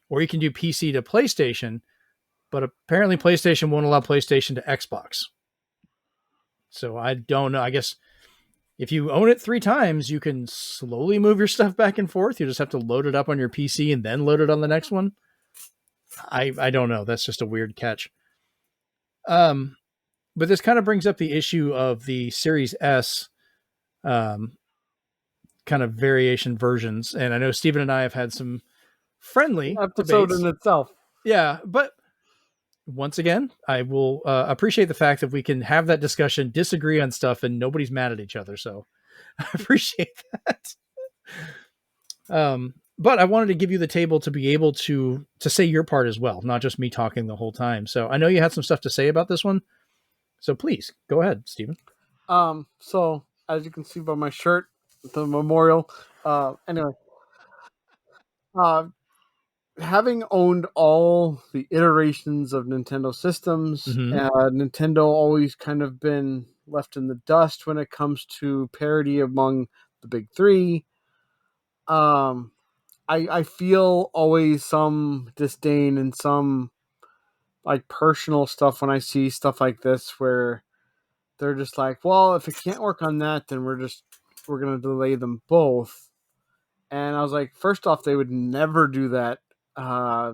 or you can do PC to PlayStation, but apparently PlayStation won't allow PlayStation to Xbox. So I don't know. I guess if you own it 3 times, you can slowly move your stuff back and forth. You just have to load it up on your PC and then load it on the next one. I don't know. That's just a weird catch. But this kind of brings up the issue of the Series S kind of variation versions. And I know Stephen and I have had some friendly episode debates. in itself. Yeah, but once again, I will appreciate the fact that we can have that discussion, disagree on stuff, and nobody's mad at each other. So I appreciate that. But I wanted to give you the table to be able to say your part as well, not just me talking the whole time. So I know you had some stuff to say about this one. So please go ahead, Stephen. So as you can see by my shirt, the memorial. Anyway, having owned all the iterations of Nintendo systems, Nintendo always kind of been left in the dust when it comes to parity among the big three. I feel always some disdain and some like personal stuff when I see stuff like this where they're just like, well, if it can't work on that, then we're going to delay them both. And I was like, first off, they would never do that.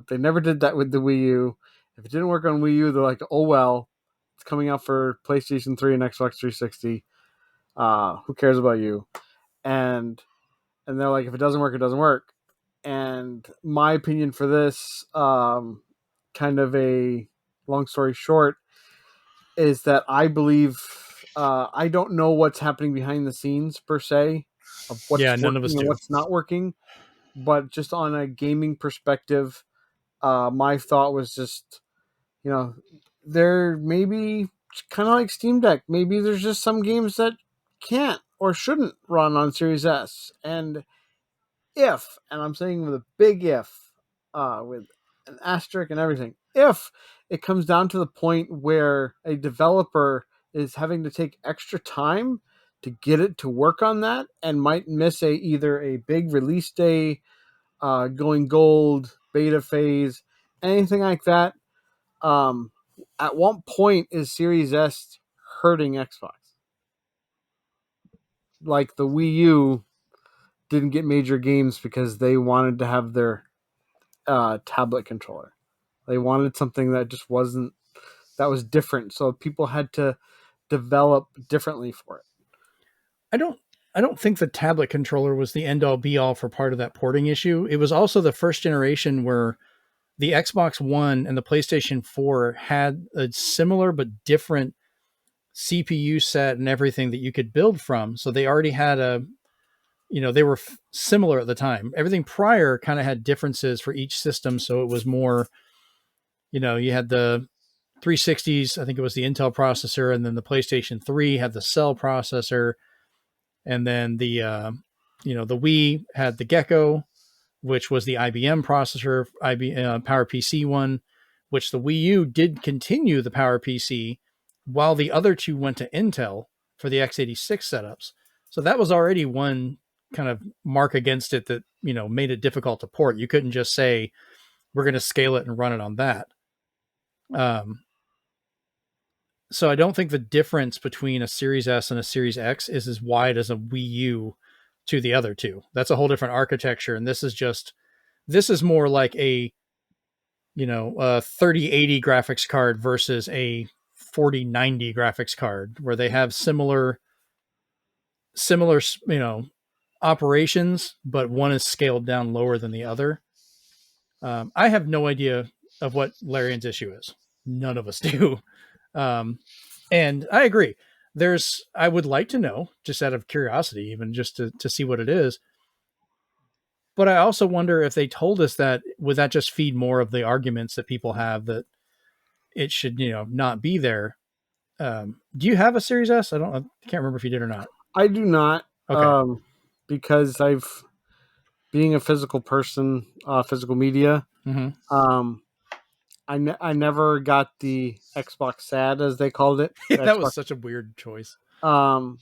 They never did that with the Wii U. If it didn't work on Wii U, they're like, oh, well, it's coming out for PlayStation 3 and Xbox 360. Who cares about you? And they're like, if it doesn't work, it doesn't work. And my opinion for this, kind of a long story short, is that I believe I don't know what's happening behind the scenes per se of what's none of us working and do. what's not working. But just on a gaming perspective, my thought was just, there maybe kind of like Steam Deck, maybe there's just some games that can't or shouldn't run on Series S. And I'm saying with a big if, with an asterisk and everything, if it comes down to the point where a developer is having to take extra time to get it to work on that and might miss either a big release day, going gold, beta phase, anything like that. At what point is Series S hurting Xbox? Like the Wii U didn't get major games because they wanted to have their tablet controller. They wanted something that just wasn't, that was different. So people had to develop differently for it. I don't think the tablet controller was the end all be all for part of that porting issue. It was also the first generation where the Xbox One and the PlayStation 4 had a similar but different CPU set and everything that you could build from. So they already had they were similar at the time. Everything prior kind of had differences for each system. So it was more, you had the 360s, I think it was the Intel processor, and then the PlayStation 3 had the Cell processor. And then the Wii had the Gecko, which was the IBM processor, PowerPC one, which the Wii U did continue the PowerPC, while the other two went to Intel for the x86 setups. So that was already one kind of mark against it that, made it difficult to port. You couldn't just say, we're going to scale it and run it on that. So I don't think the difference between a Series S and a Series X is as wide as a Wii U to the other two. That's a whole different architecture. And this is more like a 3080 graphics card versus a 4090 graphics card, where they have similar, operations, but one is scaled down lower than the other. I have no idea of what Larian's issue is. None of us do. And I agree. I would like to know, just out of curiosity, even just to see what it is. But I also wonder if they told us that, would that just feed more of the arguments that people have that it should, not be there? Do you have a Series S? I can't remember if you did or not. I do not. Okay. Because being a physical person, physical media, I never got the Xbox SAD, as they called it. That was such a weird choice. I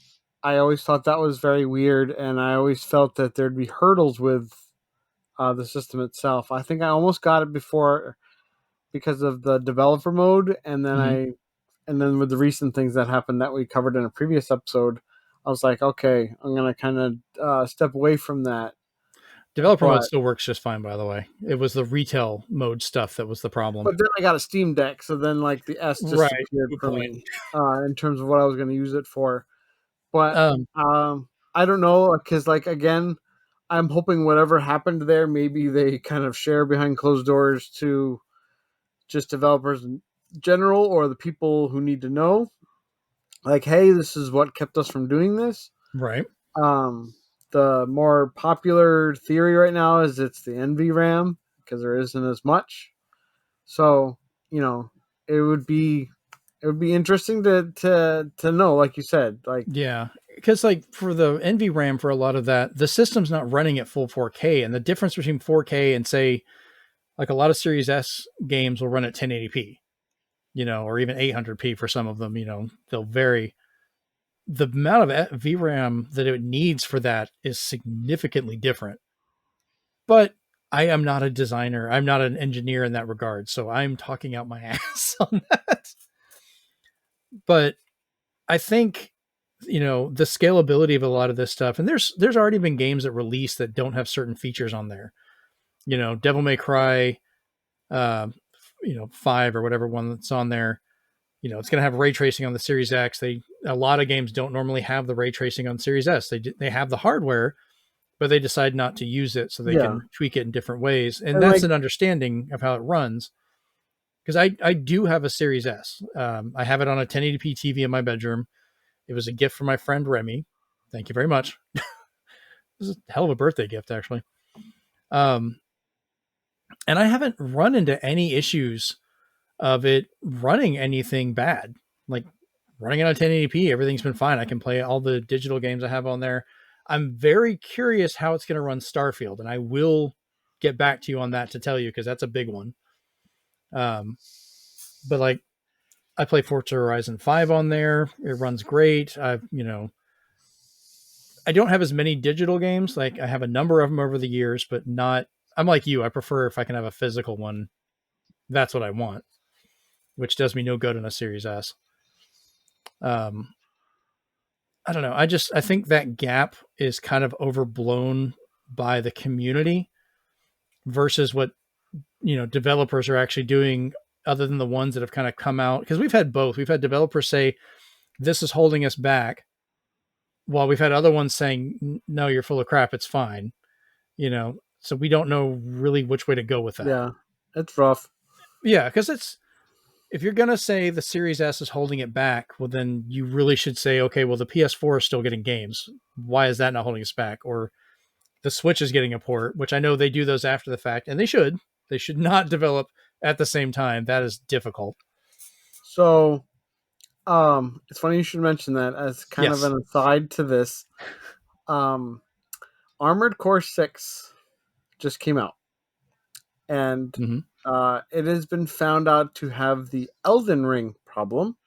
always thought that was very weird, and I always felt that there'd be hurdles with the system itself. I think I almost got it before because of the developer mode, and then with the recent things that happened that we covered in a previous episode, I was like, okay, I'm gonna kind of step away from that. Developer mode still works just fine, by the way. It was the retail mode stuff that was the problem. But then I got a Steam Deck, so then like the S disappeared from me in terms of what I was going to use it for. But I don't know, because like again, I'm hoping whatever happened there, maybe they kind of share behind closed doors to just developers in general or the people who need to know, like, hey, this is what kept us from doing this. Right. The more popular theory right now is it's the NVRAM because there isn't as much. So, it would be interesting to know, like you said, like, yeah, because like for the NVRAM, for a lot of that, the system's not running at full 4K, and the difference between 4K and say like a lot of Series S games will run at 1080p, or even 800p for some of them. They'll vary. The amount of VRAM that it needs for that is significantly different. But I am not a designer. I'm not an engineer in that regard, so I'm talking out my ass on that. But I think, the scalability of a lot of this stuff, and there's already been games that release that don't have certain features on there. Devil May Cry, 5 or whatever one that's on there. It's going to have ray tracing on the Series X. A lot of games don't normally have the ray tracing on Series S. They have the hardware, but they decide not to use it so they can tweak it in different ways. And that's an understanding of how it runs. Because I do have a Series S. I have it on a 1080p TV in my bedroom. It was a gift from my friend Remy. Thank you very much. This is a hell of a birthday gift, actually. And I haven't run into any issues of it running anything bad. Like running it on 1080p, everything's been fine. I can play all the digital games I have on there. I'm very curious how it's going to run Starfield, and I will get back to you on that to tell you, because that's a big one. But like, I play Forza Horizon 5 on there. It runs great. I don't have as many digital games. Like, I have a number of them over the years, but not, I'm like you. I prefer if I can have a physical one. That's what I want, which does me no good in a Series S. I don't know. I think that gap is kind of overblown by the community versus what, developers are actually doing, other than the ones that have kind of come out. Because we've had both. We've had developers say, this is holding us back, while we've had other ones saying, no, you're full of crap. It's fine. So we don't know really which way to go with that. Yeah, it's rough. Yeah, because if you're going to say the Series S is holding it back, well, then you really should say, okay, well, the PS4 is still getting games. Why is that not holding us back? Or the Switch is getting a port, which I know they do those after the fact, and they should. They should not develop at the same time. That is difficult. So, it's funny you should mention that as kind of an aside to this. Armored Core 6 just came out, and it has been found out to have the Elden Ring problem,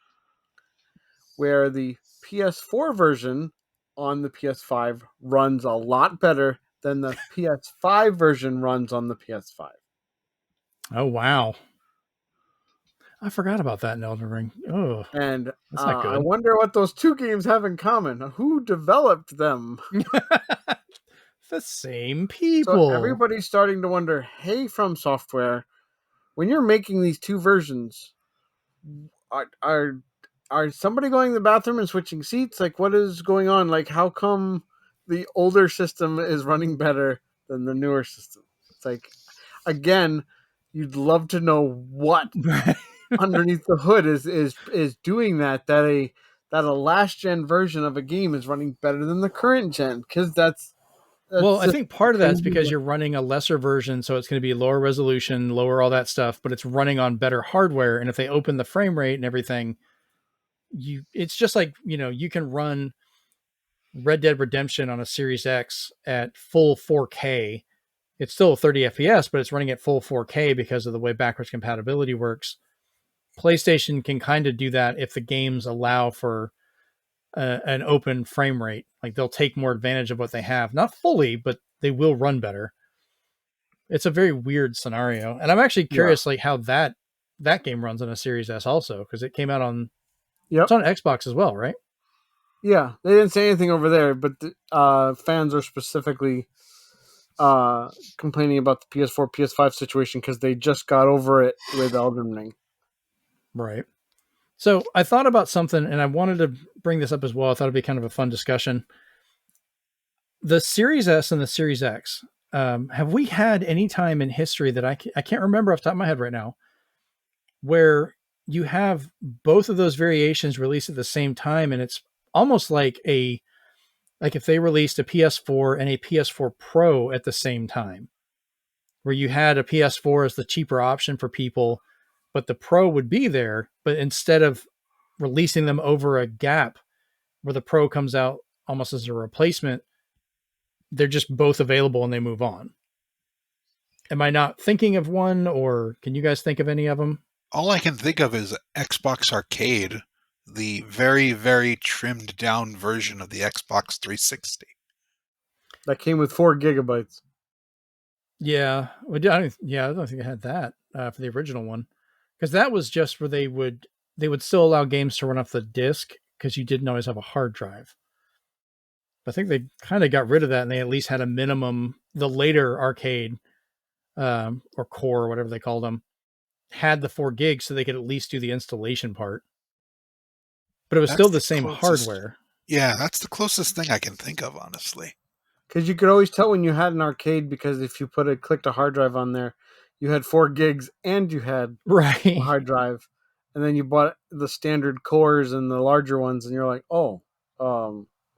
where the PS4 version on the PS5 runs a lot better than the PS5 version runs on the PS5. Oh, wow. I forgot about that in Elden Ring. Oh, and that's not good. I wonder what those two games have in common. Who developed them? The same people. So everybody's starting to wonder, hey, From Software, when you're making these two versions, are somebody going to the bathroom and switching seats? Like, what is going on? Like, how come the older system is running better than the newer system? It's like, again, you'd love to know what underneath the hood is doing that a last gen version of a game is running better than the current gen, because that's well, I think part of that is because you're running a lesser version, so it's going to be lower resolution, lower all that stuff, but it's running on better hardware. And if they open the frame rate and everything, it's just like, you can run Red Dead Redemption on a Series X at full 4K. It's still 30 FPS, but it's running at full 4K because of the way backwards compatibility works. PlayStation can kind of do that if the games allow for an open frame rate. Like, they'll take more advantage of what they have, not fully, but they will run better. It's a very weird scenario, and I'm actually curious, like, how that game runs on a Series S also, because it came out on it's on Xbox as well, right? Yeah, they didn't say anything over there, but fans are specifically complaining about the PS4 PS5 situation because they just got over it with Elden Ring. Right. So I thought about something, and I wanted to bring this up as well. I thought it'd be kind of a fun discussion. The Series S and the Series X, have we had any time in history that I can't remember off the top of my head right now, where you have both of those variations released at the same time, and it's almost like if they released a PS4 and a PS4 Pro at the same time, where you had a PS4 as the cheaper option for people, but the Pro would be there, but instead of releasing them over a gap where the Pro comes out almost as a replacement, they're just both available and they move on. Am I not thinking of one, or can you guys think of any of them? All I can think of is Xbox Arcade, the very, very trimmed down version of the Xbox 360. That came with 4 gigabytes. Yeah, I don't think I had that for the original one, because that was just where they would still allow games to run off the disc because you didn't always have a hard drive. I think they kind of got rid of that, and they at least had a minimum. The later arcade or core, or whatever they called them, had the 4 gigs, so they could at least do the installation part. But it was still the same hardware. Yeah, that's the closest thing I can think of, honestly. Because you could always tell when you had an arcade, because if you clicked a hard drive on there, you had 4 gigs and you had a hard drive. And then you bought the standard cores and the larger ones, and you're like, oh,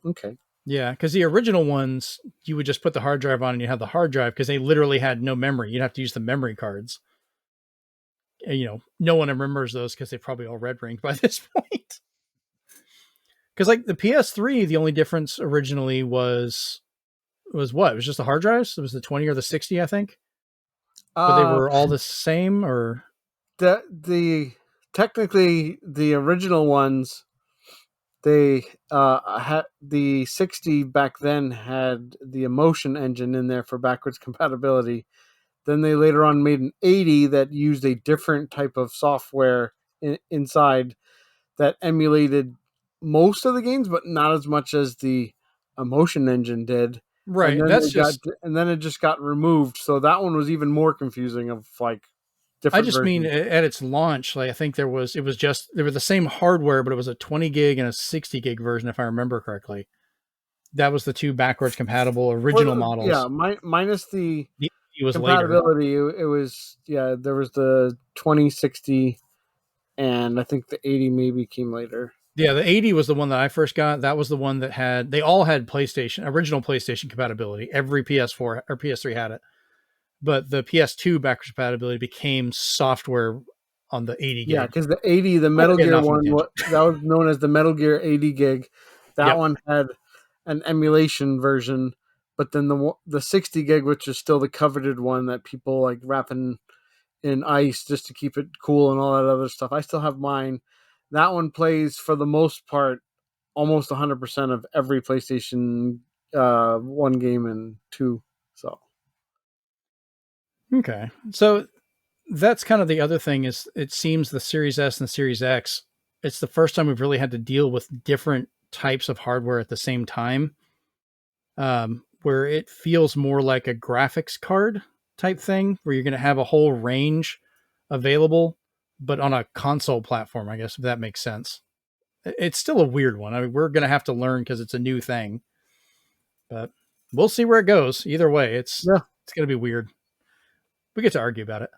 okay. Yeah, because the original ones, you would just put the hard drive on and you have the hard drive because they literally had no memory. You'd have to use the memory cards. And, no one remembers those because they probably all red ringed by this point. Because like the PS3, the only difference originally was what? It was just the hard drives? It was the 20 or the 60, I think. But they were all the same, or technically the original ones, they had the 60 back then had the Emotion engine in there for backwards compatibility. Then they later on made an 80 that used a different type of software inside that emulated most of the games, but not as much as the Emotion engine did. Right. And then it just got removed. So that one was even more confusing of like different I just mean at its launch, like I think they were the same hardware, but it was a 20 gig and a 60 gig version, if I remember correctly. That was the 2 backwards compatible original models. Yeah, minus the was compatibility. Later. It was, there was the 2060, and I think the 80 maybe came later. Yeah, the 80 was the one that I first got. That was the one that they all had original PlayStation compatibility. Every PS4 or PS3 had it. But the PS2 backwards compatibility became software on the 80 gig. Yeah, because the 80, the Metal Gear one, that was known as the Metal Gear 80 gig. That one had an emulation version, but then the 60 gig, which is still the coveted one that people like wrapping in ice just to keep it cool and all that other stuff. I still have mine. That one plays, for the most part, almost 100% of every PlayStation 1 game and 2. So. Okay. So that's kind of the other thing is it seems the Series S and the Series X, it's the first time we've really had to deal with different types of hardware at the same time, where it feels more like a graphics card type thing, where you're going to have a whole range available, but on a console platform, I guess, if that makes sense. It's still a weird one. I mean, we're going to have to learn because it's a new thing, but we'll see where it goes. Either way, it's going to be weird. We get to argue about it.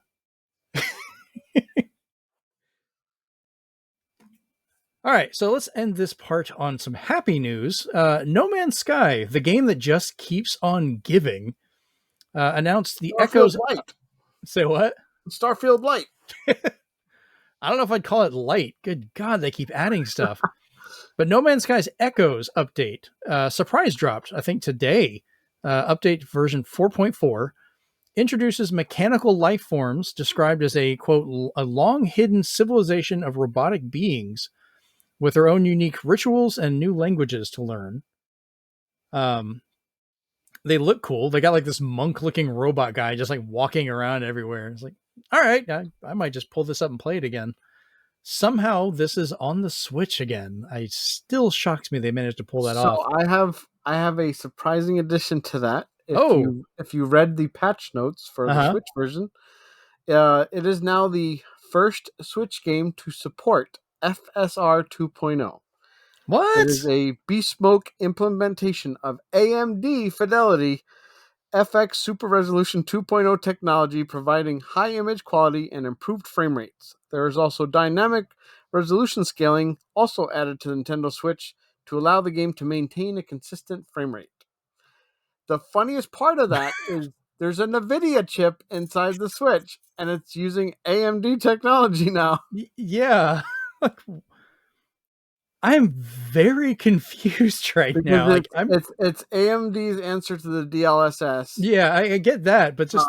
All right, so let's end this part on some happy news. No Man's Sky, the game that just keeps on giving, announced the Starfield Echoes. Light. Say what? Starfield Light. I don't know if I'd call it light. Good God, they keep adding stuff. But No Man's Sky's Echoes update, surprise dropped, I think today. Update version 4.4 introduces mechanical life forms described as a, quote, a long hidden civilization of robotic beings with their own unique rituals and new languages to learn. They look cool. They got like this monk-looking robot guy just like walking around everywhere. It's like, all right, I might just pull this up and play it again. Somehow this is on the Switch again. It still shocks me they managed to pull that off. So I have a surprising addition to that. If you read the patch notes for the Switch version, it is now the first Switch game to support FSR 2.0. What? It is a bespoke implementation of AMD fidelity FX Super Resolution 2.0 technology, providing high image quality and improved frame rates. There is also dynamic resolution scaling, also added to the Nintendo Switch, to allow the game to maintain a consistent frame rate. The funniest part of that is there's a NVIDIA chip inside the Switch, and it's using AMD technology now. Yeah. I am very confused right now. It's AMD's answer to the DLSS. Yeah, I get that, but just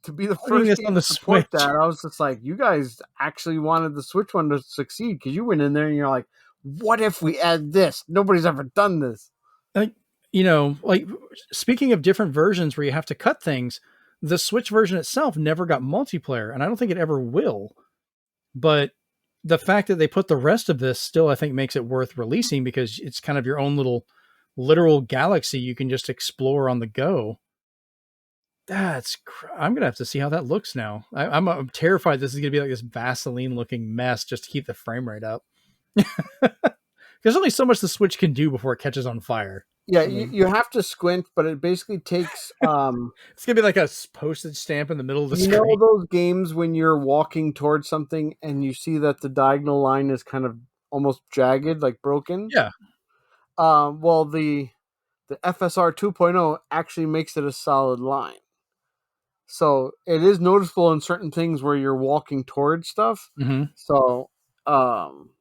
to be the first game to support that, I was just like, you guys actually wanted the Switch one to succeed, because you went in there and you're like, what if we add this? Nobody's ever done this. Speaking of different versions where you have to cut things, the Switch version itself never got multiplayer, and I don't think it ever will. But the fact that they put the rest of this still, I think, makes it worth releasing, because it's kind of your own little literal galaxy you can just explore on the go. I'm going to have to see how that looks now. I'm terrified this is going to be like this Vaseline looking mess just to keep the frame rate up. There's only so much the Switch can do before it catches on fire. Yeah, you have to squint, but it basically takes... it's going to be like a postage stamp in the middle of the screen. You know those games when you're walking towards something and you see that the diagonal line is kind of almost jagged, like broken? Yeah. Well, the FSR 2.0 actually makes it a solid line. So it is noticeable in certain things where you're walking towards stuff. Mm-hmm. So,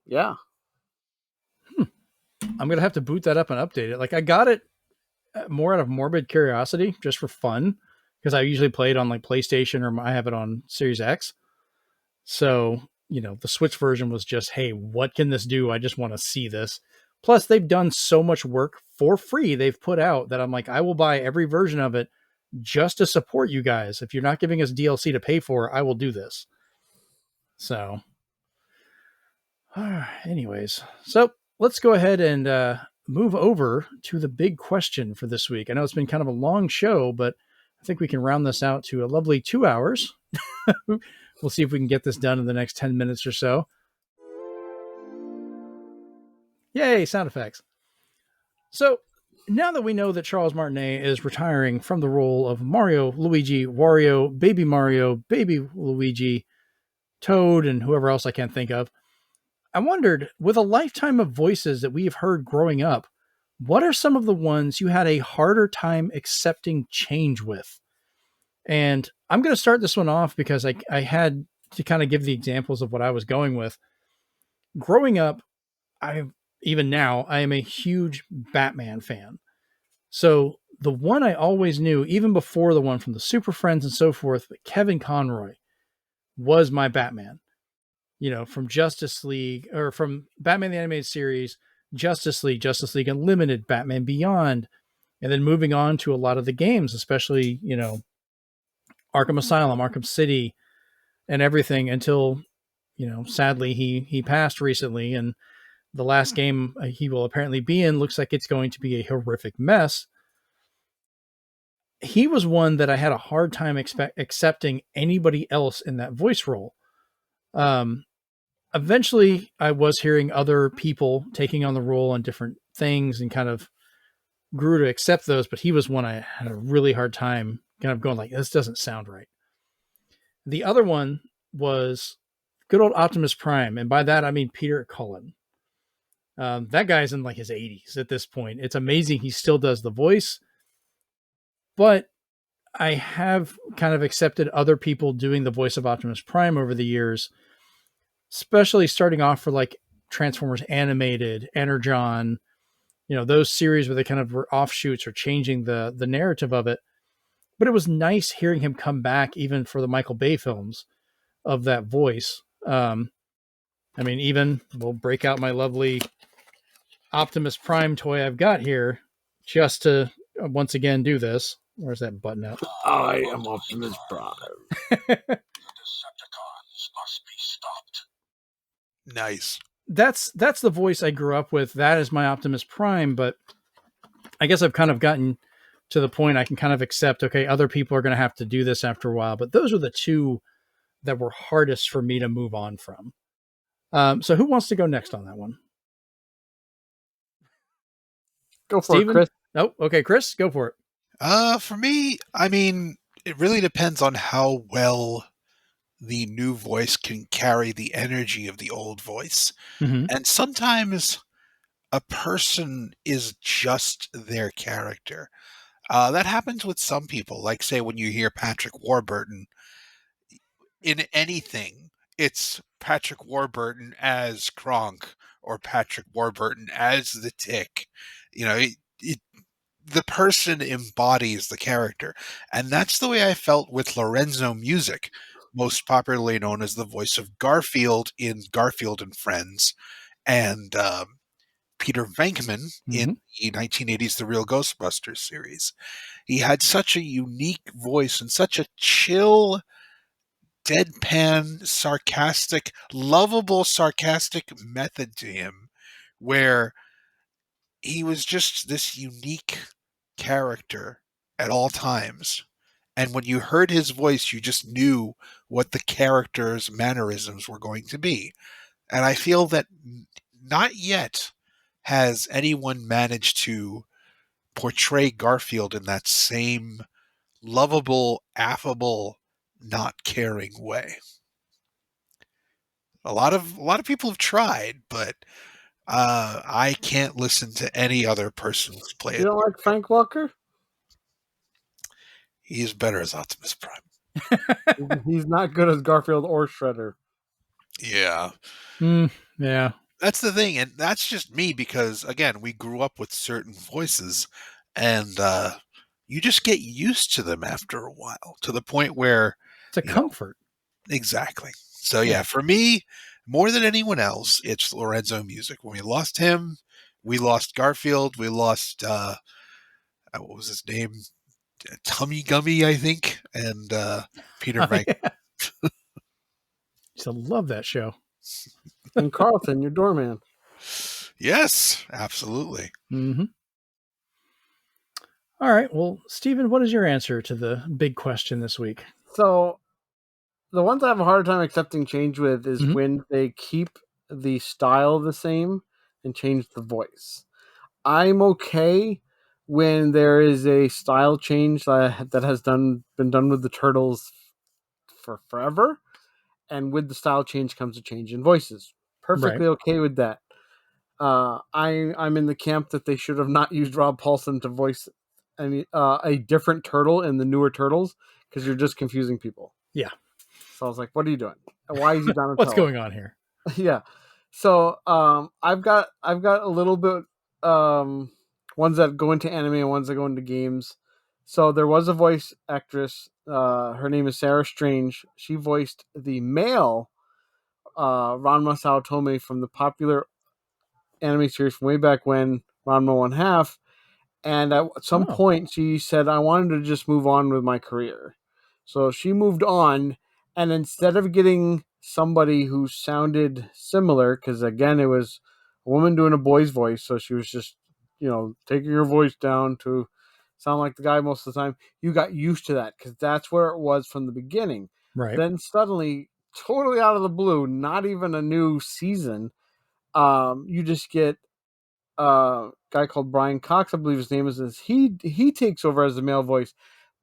yeah. I'm going to have to boot that up and update it. Like, I got it more out of morbid curiosity, just for fun, because I usually play it on like PlayStation, or I have it on Series X. So, the Switch version was just, hey, what can this do? I just want to see this. Plus, they've done so much work for free they've put out that I'm like, I will buy every version of it just to support you guys. If you're not giving us DLC to pay for, I will do this. So, anyways, so let's go ahead and move over to the big question for this week. I know it's been kind of a long show, but I think we can round this out to a lovely 2 hours. We'll see if we can get this done in the next 10 minutes or so. Yay, sound effects. So now that we know that Charles Martinet is retiring from the role of Mario, Luigi, Wario, Baby Luigi, Toad, and whoever else I can't think of, I wondered, with a lifetime of voices that we have heard growing up, what are some of the ones you had a harder time accepting change with? And I'm going to start this one off because I had to kind of give the examples of what I was going with. Growing up, even now, I am a huge Batman fan. So the one I always knew, even before the one from the Super Friends and so forth, but Kevin Conroy was my Batman. From Justice League, or from Batman the Animated Series, Justice League Unlimited, Batman Beyond, and then moving on to a lot of the games, especially, Arkham Asylum, Arkham City, and everything, until, sadly he passed recently, and the last game he will apparently be in looks like it's going to be a horrific mess. He was one that I had a hard time accepting anybody else in that voice role. Eventually I was hearing other people taking on the role on different things and kind of grew to accept those, but he was one I had a really hard time kind of going like, this doesn't sound right. The other one was good old Optimus Prime. And by that, I mean Peter Cullen. That guy's in like his 80s at this point. It's amazing he still does the voice, but I have kind of accepted other people doing the voice of Optimus Prime over the years, especially starting off for like Transformers Animated, Energon, those series where they kind of were offshoots or changing the narrative of it. But it was nice hearing him come back even for the Michael Bay films of that voice. Even we'll break out my lovely Optimus Prime toy I've got here just to once again do this. Where's that button at? I am Optimus Prime. Decepticons must be stopped. Nice. That's the voice I grew up with. That is my Optimus Prime, but I guess I've kind of gotten to the point I can kind of accept, okay, other people are going to have to do this after a while, but those are the two that were hardest for me to move on from. So who wants to go next on that one? Go for Steven? It, Chris. Oh, okay, Chris, go for it. For me, I mean, it really depends on how well the new voice can carry the energy of the old voice. Mm-hmm. And sometimes a person is just their character. That happens with some people. Like, say, when you hear Patrick Warburton in anything, it's Patrick Warburton as Kronk or Patrick Warburton as the Tick. You know, the person embodies the character. And that's the way I felt with Lorenzo Music, most popularly known as the voice of Garfield in Garfield and Friends, and Peter Venkman in Mm-hmm. the 1980s The Real Ghostbusters series. He had such a unique voice and such a chill, deadpan, sarcastic, lovable, sarcastic method to him where he was just this unique character at all times. And when you heard his voice, you just knew what the character's mannerisms were going to be. And I feel that not yet has anyone managed to portray Garfield in that same lovable, affable, not caring way. A lot of people have tried, but I can't listen to any other person play You it. don't like Frank Walker? He is better as Optimus Prime. He's not good as Garfield or Shredder. Yeah. Yeah. That's the thing, and that's just me because again, we grew up with certain voices and you just get used to them after a while to the point where It's a comfort. Exactly. So yeah, for me, more than anyone else, it's Lorenzo Music. When we lost him, we lost Garfield, we lost what was his name? Tummy Gummy, I think, and Peter Venkman. Yeah. Used to love that show. And Carlton, your doorman. Yes, absolutely. Mm-hmm. All right. Well, Stephen, what is your answer to the big question this week? So, the ones I have a hard time accepting change with is when they keep the style the same and change the voice. I'm okay when there is a style change that has been done with the Turtles for forever, and with the style change comes a change in voices. Perfectly okay with that. I'm in the camp that they should have not used Rob Paulson to voice a different turtle in the newer Turtles because you're just confusing people. Yeah. So I was like, "What are you doing? Why is he Donatello? What's going on here?" Yeah. So I've got a little bit ones that go into anime and ones that go into games. So there was a voice actress. Her name is Sarah Strange. She voiced the male Ranma Saotome from the popular anime series from way back when, Ranma One Half. And at some point, she said, "I wanted to just move on with my career." So she moved on, and instead of getting somebody who sounded similar, because again, it was a woman doing a boy's voice, so she was just, taking her voice down to sound like the guy most of the time. You got used to that because that's where it was from the beginning. Right. Then suddenly, totally out of the blue, not even a new season, you just get guy called Brian Cox, I believe his name is. He takes over as the male voice,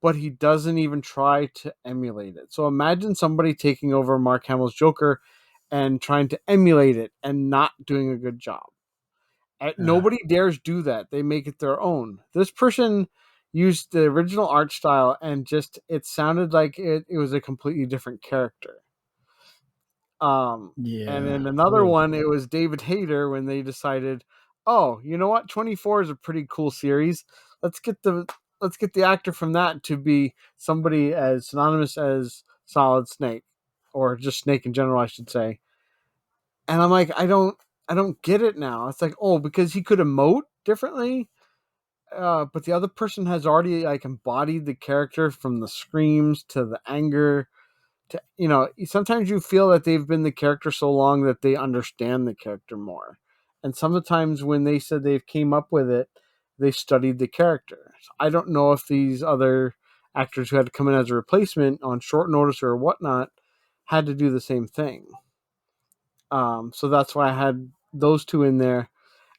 but he doesn't even try to emulate it. So imagine somebody taking over Mark Hamill's Joker and trying to emulate it and not doing a good job. Nobody dares do that. They make it their own. This person used the original art style and just it sounded like it was a completely different character. And then another one, it was David Hayter when they decided, oh, you know what, 24 is a pretty cool series. Let's get the actor from that to be somebody as synonymous as Solid Snake, or just Snake in general, I should say. And I'm like, I don't get it now. It's like, oh, because he could emote differently, but the other person has already like embodied the character from the screams to the anger. Sometimes you feel that they've been the character so long that they understand the character more. And sometimes when they said they've came up with it, they studied the character. So I don't know if these other actors who had to come in as a replacement on short notice or whatnot had to do the same thing. So that's why I had those two in there.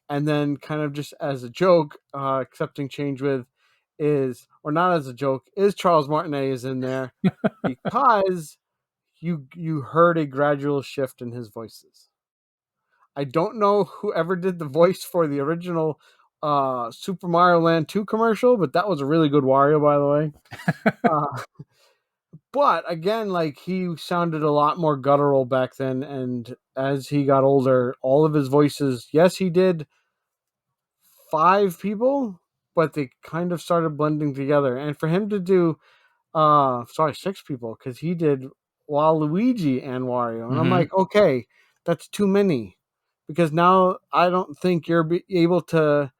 And then kind of just as a joke, accepting change with is, or not as a joke, is Charles Martinet is in there because you heard a gradual shift in his voices. I don't know whoever did the voice for the original Super Mario Land 2 commercial, but that was a really good Wario, by the way. But again, like, he sounded a lot more guttural back then, and as he got older, all of his voices, yes, he did 5 people, but they kind of started blending together. And for him to do 6 people, because he did Waluigi and Wario, and I'm like, okay, that's too many, because now I don't think you're able to.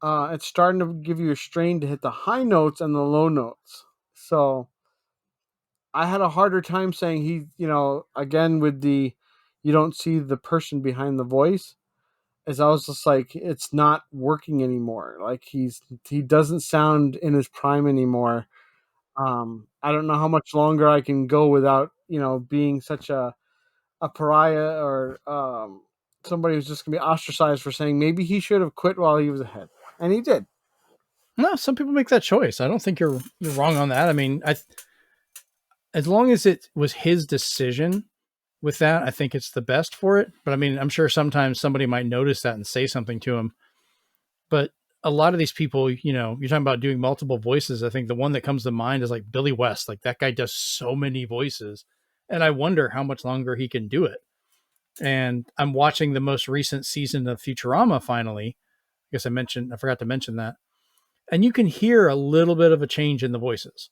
It's starting to give you a strain to hit the high notes and the low notes. So I had a harder time saying he, again with the, you don't see the person behind the voice, as I was just like, it's not working anymore. Like, he doesn't sound in his prime anymore. I don't know how much longer I can go without, being such a pariah, or somebody who's just gonna be ostracized for saying maybe he should have quit while he was ahead, and he did. No, some people make that choice. I don't think you're wrong on that. I mean, as long as it was his decision with that, I think it's the best for it. But I mean, I'm sure sometimes somebody might notice that and say something to him. But a lot of these people, you're talking about doing multiple voices. I think the one that comes to mind is like Billy West. Like, that guy does so many voices, and I wonder how much longer he can do it. And I'm watching the most recent season of Futurama finally. I guess I forgot to mention that. And you can hear a little bit of a change in the voices,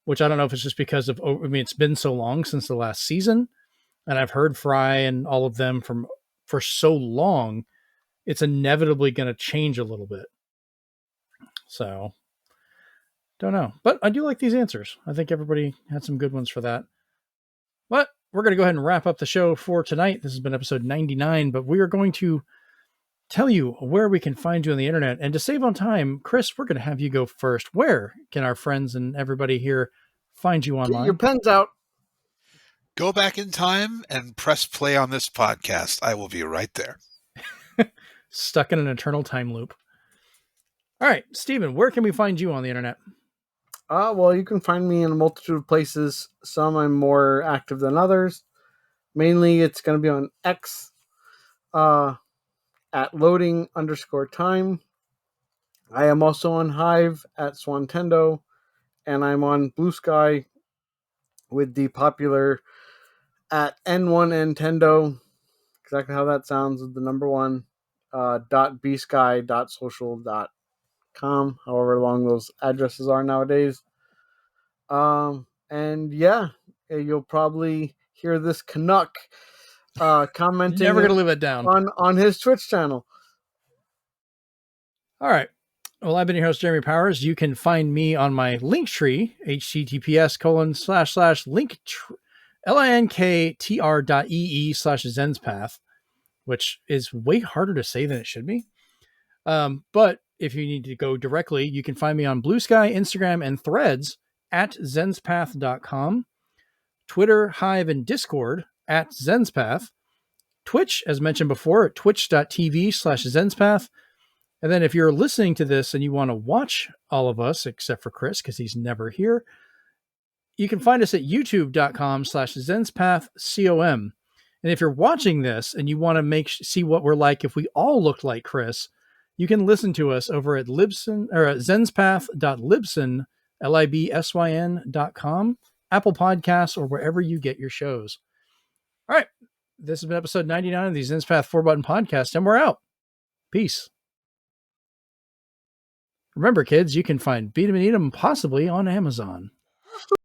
which I don't know if it's just because of, it's been so long since the last season, and I've heard Fry and all of them for so long, it's inevitably going to change a little bit. So, don't know. But I do like these answers. I think everybody had some good ones for that. But we're going to go ahead and wrap up the show for tonight. This has been episode 99, but we are going to tell you where we can find you on the internet. And to save on time, Chris, we're going to have you go first. Where can our friends and everybody here find you online? Get your pens out. Go back in time and press play on this podcast. I will be right there. Stuck in an eternal time loop. All right, Steven, where can we find you on the internet? Well, you can find me in a multitude of places. Some I'm more active than others. Mainly, it's going to be on X, at loading_time. I am also on Hive at Swantendo, and I'm on Blue Sky with the popular at N1Nintendo. Exactly how that sounds, with the number 1, .bsky.social.com, however long those addresses are nowadays. And yeah, you'll probably hear this Canuck commenting Never gonna live it down on his Twitch channel. All right. Well, I've been your host, Jeremy Powers. You can find me on my Linktree, https://linktr.ee/Zenspath, which is way harder to say than it should be. But if you need to go directly, you can find me on Blue Sky, Instagram, and Threads at Zenspath.com, Twitter, Hive, and Discord at Zenspath, Twitch, as mentioned before, at twitch.tv/Zenspath. And then if you're listening to this and you want to watch all of us, except for Chris, because he's never here, you can find us at youtube.com/ZenspathCom. And if you're watching this and you want to see what we're like if we all looked like Chris, you can listen to us over at Libsyn, or at Zenspath.libsyn, LIBSYN.com, Apple Podcasts, or wherever you get your shows. All right. This has been episode 99 of the Zenspath 4-Button Podcast, and we're out. Peace. Remember, kids, you can find Beat 'em and Eat 'em possibly on Amazon.